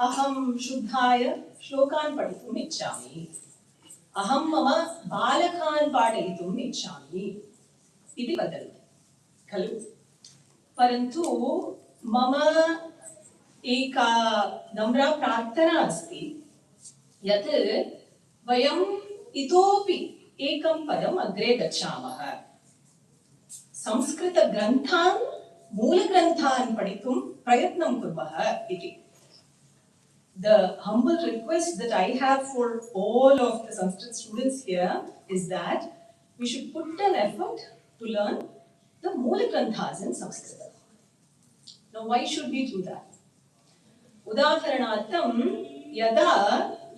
अहं शुद्धाय श्लोकान् पठितुम् इच्छामि, अहं मम बालकान् पाठयितुम् इच्छामि इति वदन्ति खलु। परन्तु मम एका नम्रा प्रार्थना अस्ति यत् वयम् इतोपि एकं पदम् अग्रे गच्छामः, संस्कृतग्रन्थान् मूलग्रन्थान् पठितुं प्रयत्नं कुर्मः इति। The humble request that I have for all of the Sanskrit students here is that we should put an effort to learn the Moola Granthas in Sanskrit. Now, why should we do that? Udaharanartham, yada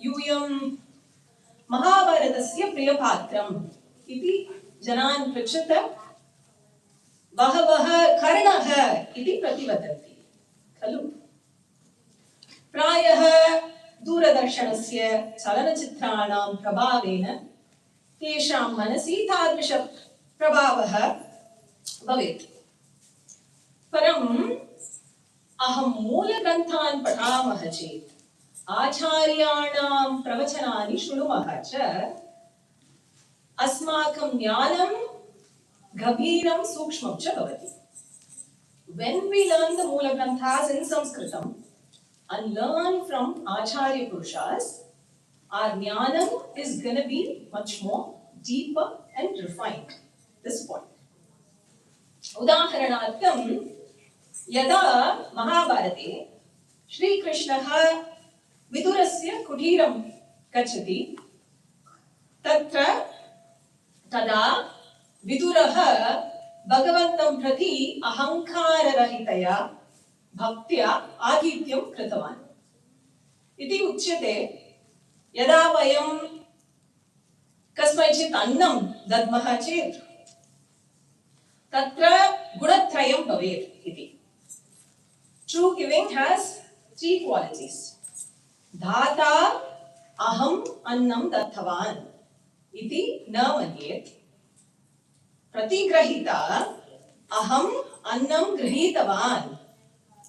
यूयं महाभारतस्य प्रियपात्रम् इति जनान् पृच्छत बहवः कर्णः इति प्रतिवदन्ति खलु। प्रायः दूरदर्शनस्य चलनचित्राणां प्रभावेन तेषां मनसि तादृश प्रभावः भवेत्। परम् अहं मूलग्रन्थान् पठामः चेत्, आचार्याणां प्रवचनानि शृणुमः च, अस्माकं ज्ञानं गभीरं सूक्ष्मं च भवति। When we learn the Moola Granthas in Sanskritam and learn from Acharya Purushas, our jnanam is going to be much more deeper and refined. This point. Udaharanartham, yada Mahabharate Shri Krishnah Vidurasya Kutiram Gacchati, tatra tada Viduraha Bhagavantam Prati Ahankara Rahitaya Bhaktya Adhityam Kritavan. Iti uchyate yada vayam kasmaichit annam dadmaha chet tatra gunatrayam bhavet iti. True giving has three qualities. Dhata aham annam datthavan iti na manyet. Pratigrahita aham annam grihitavan.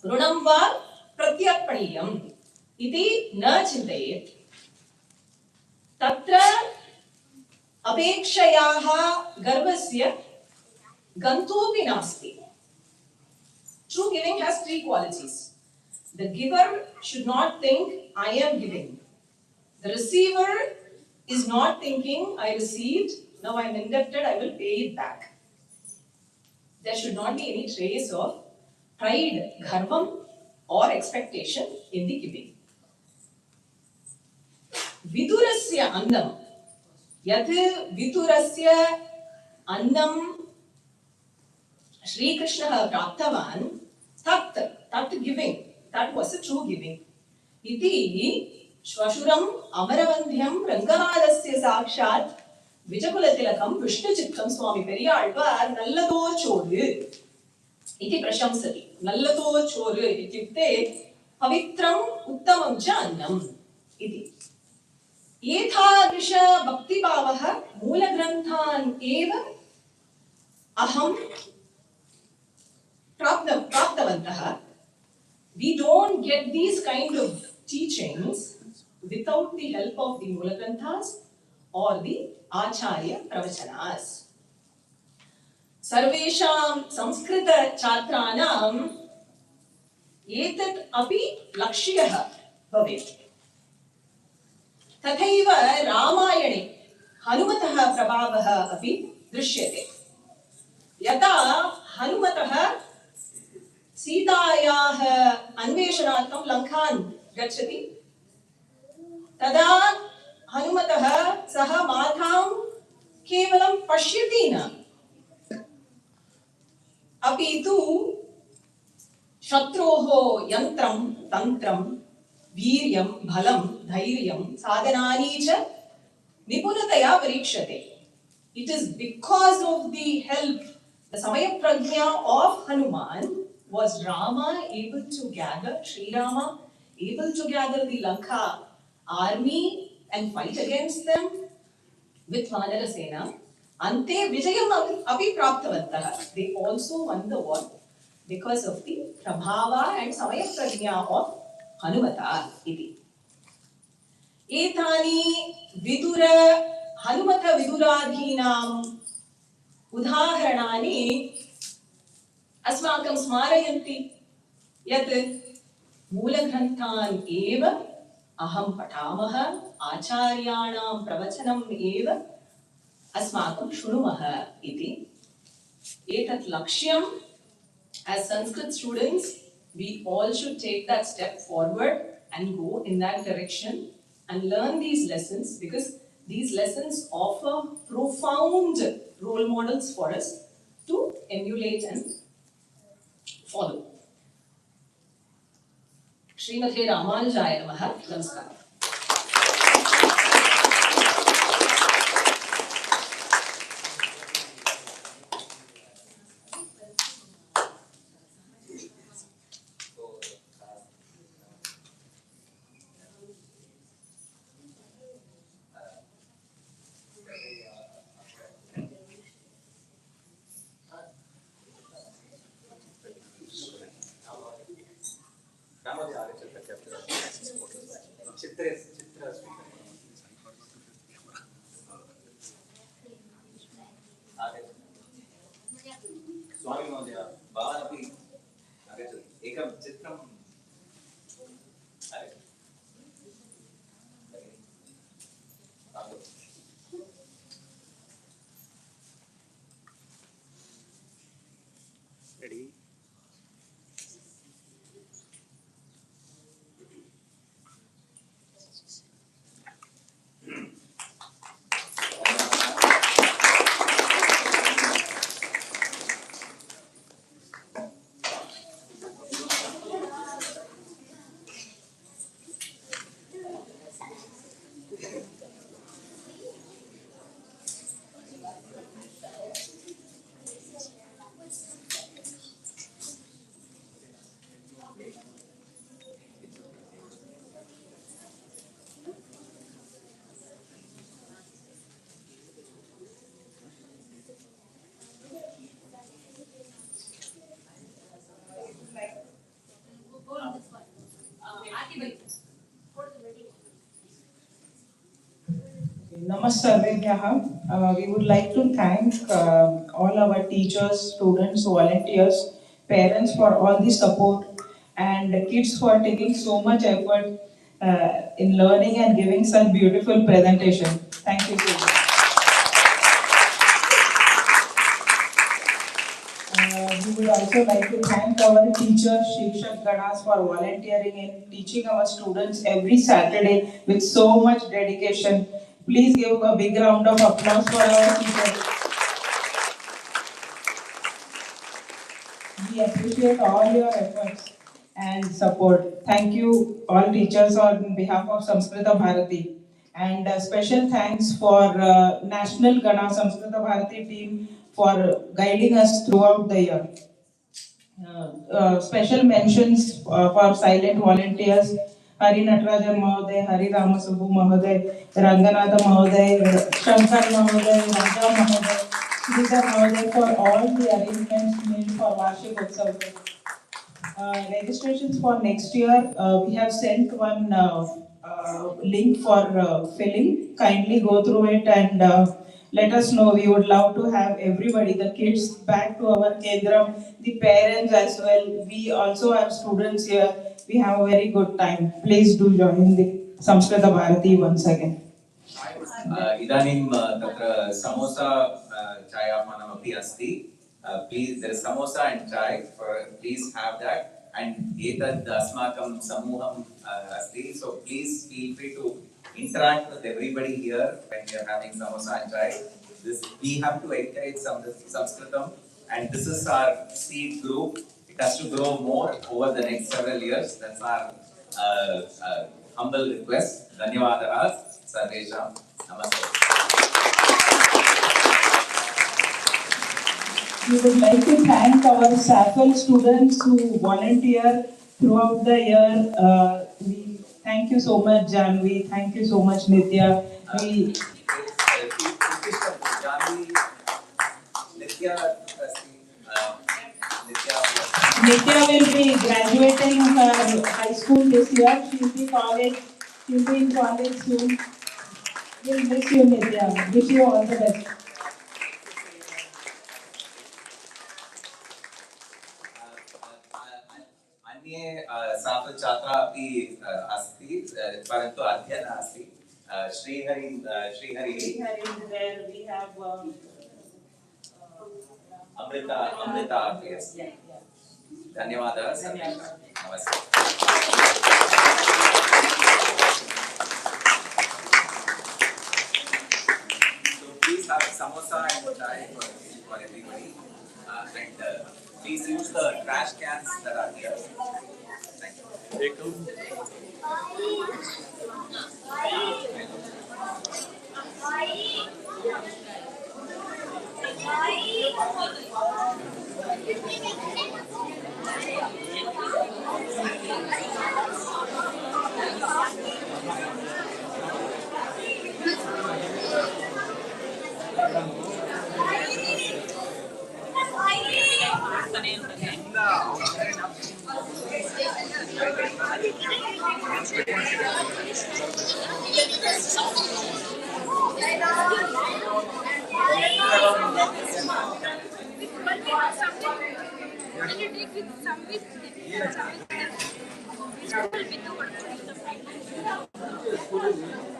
Runam va प्रत्यर्पणीयम् इति न चिन्तयेत्। तत्र अपेक्षयाः गर्वस्य गन्तोऽपि नास्ति. True giving has three qualities. The giver should not think, I am giving. The receiver is not thinking, I received, now I am indebted, I will pay it back. There should not be any trace of pride, gharvam, or expectation in the giving. Vidurasya annam. Yat vidurasya annam Shri Krishna praptavan, tat giving, that was a true giving. Iti Shvashuram Amaravandhyam Ranganadasya Sakshat Vijapulatilakam Vishnu Chittam Swami Periyalvar Nallatho Choru Iti Prashamsati. Nallatho Choru ityukte Pavitram Uttamam cha annam iti. Etadrisha Bhakti Bhavaha Moola Granthan eva Aham Praptavantaha. We don't get these kind of teachings without the help of the Moola Granthas or the Acharya Pravachanas. Sarvesham Samskrita Chatranam Etat api Lakshyaha Bhavet. Tathaiva Ramayane Hanumatah Prabhavaha api Drishyate. Yata Hanumatah Sitayaः अन्वेषणार्थं लङ्कां गच्छति तदा हनुमतः सः मातां केवलं पश्यति न अपि तु शत्रोः यन्त्रं तन्त्रं वीर्यं बलं धैर्यं साधनानि च निपुणतया परीक्षते. It is because of the help, the Samaya Prajna of Hanuman was Rama able to gather, Sri Rama able to gather the Lanka army and fight against them with Vanarasena. Ante Vijayam api praptavantah. They also won the war because of the Prabhava and Samaya Prajna of Hanumata iti. Etani Vidura Hanumata Viduradhinam Udhaharanani अस्माकं स्मारयन्ति यत् मूलग्रन्थान् एव अहं पठामः आचार्याणां प्रवचनम् एव अस्माकं शृणुमः इति. एतत् लक्ष्यं. As Sanskrit students, we all should take that step forward and go in that direction and learn these lessons, because these lessons offer profound role models for us to emulate and follow. Srimate Ramanujaya Namaha. Namaskar. स्वामी महोदय भवान् अपि आगच्छतु. एकं चित्रं Ready? Namaste. We would like to thank all our teachers, students, volunteers, parents for all the support, and the kids for taking so much effort in learning and giving such beautiful presentation. Thank you so much. We would also like to thank our teachers, Shikshak Ganas, for volunteering in teaching our students every Saturday with so much dedication. Please give a big round of applause for our teachers. We appreciate all your efforts and support. Thank you, all teachers, on behalf of Samskrita Bharati. And special thanks for National Gana Samskrita Bharati team for guiding us throughout the year. Special mentions for silent volunteers, Hari Natarajan Mahoday, Hari Ramasubbu Mahoday, Ranganatha Mahoday, Shankar Mahoday, Raja Mahoday, Sridhar Mahoday for all the arrangements made for Varshik Utsav. Registrations for next year, we have sent one link for filling. Kindly go through it and let us know. We would love to have everybody, the kids, back to our Kendram, the parents as well. We also have students here. We have a very good time. Please do join the Samskrita Bharati once again. इदानीं तत्र समोसा चायापानमपि अस्ति. Please, there is samosa and chai. Please have that. And etad asmakam samuham asti. So please feel free to interact with everybody here when we are having samosa and chai. We have to encourage Sanskritam, and this is our seed group. It has to grow more over the next several years. That's our humble request. Dhanyavadaha. Sarvesham. Namaste. We would like to thank our SAFL students who volunteer throughout the year. We thank you so much, Janvi. Thank you so much, Nitya. Nitya will be graduating her high school this year. She'll be in college soon. We'll miss you, Nitya. Wish you all the best. अन्ये साफल छात्रा अपि अस्ति परन्तु अध्ययन अस्ति Shrihari there we have Amrita अपि अस्ति धन्यवादः नमस्ते So please have samosa and chai for everybody and please use the trash cans that are here. Thank you. Can you take with some with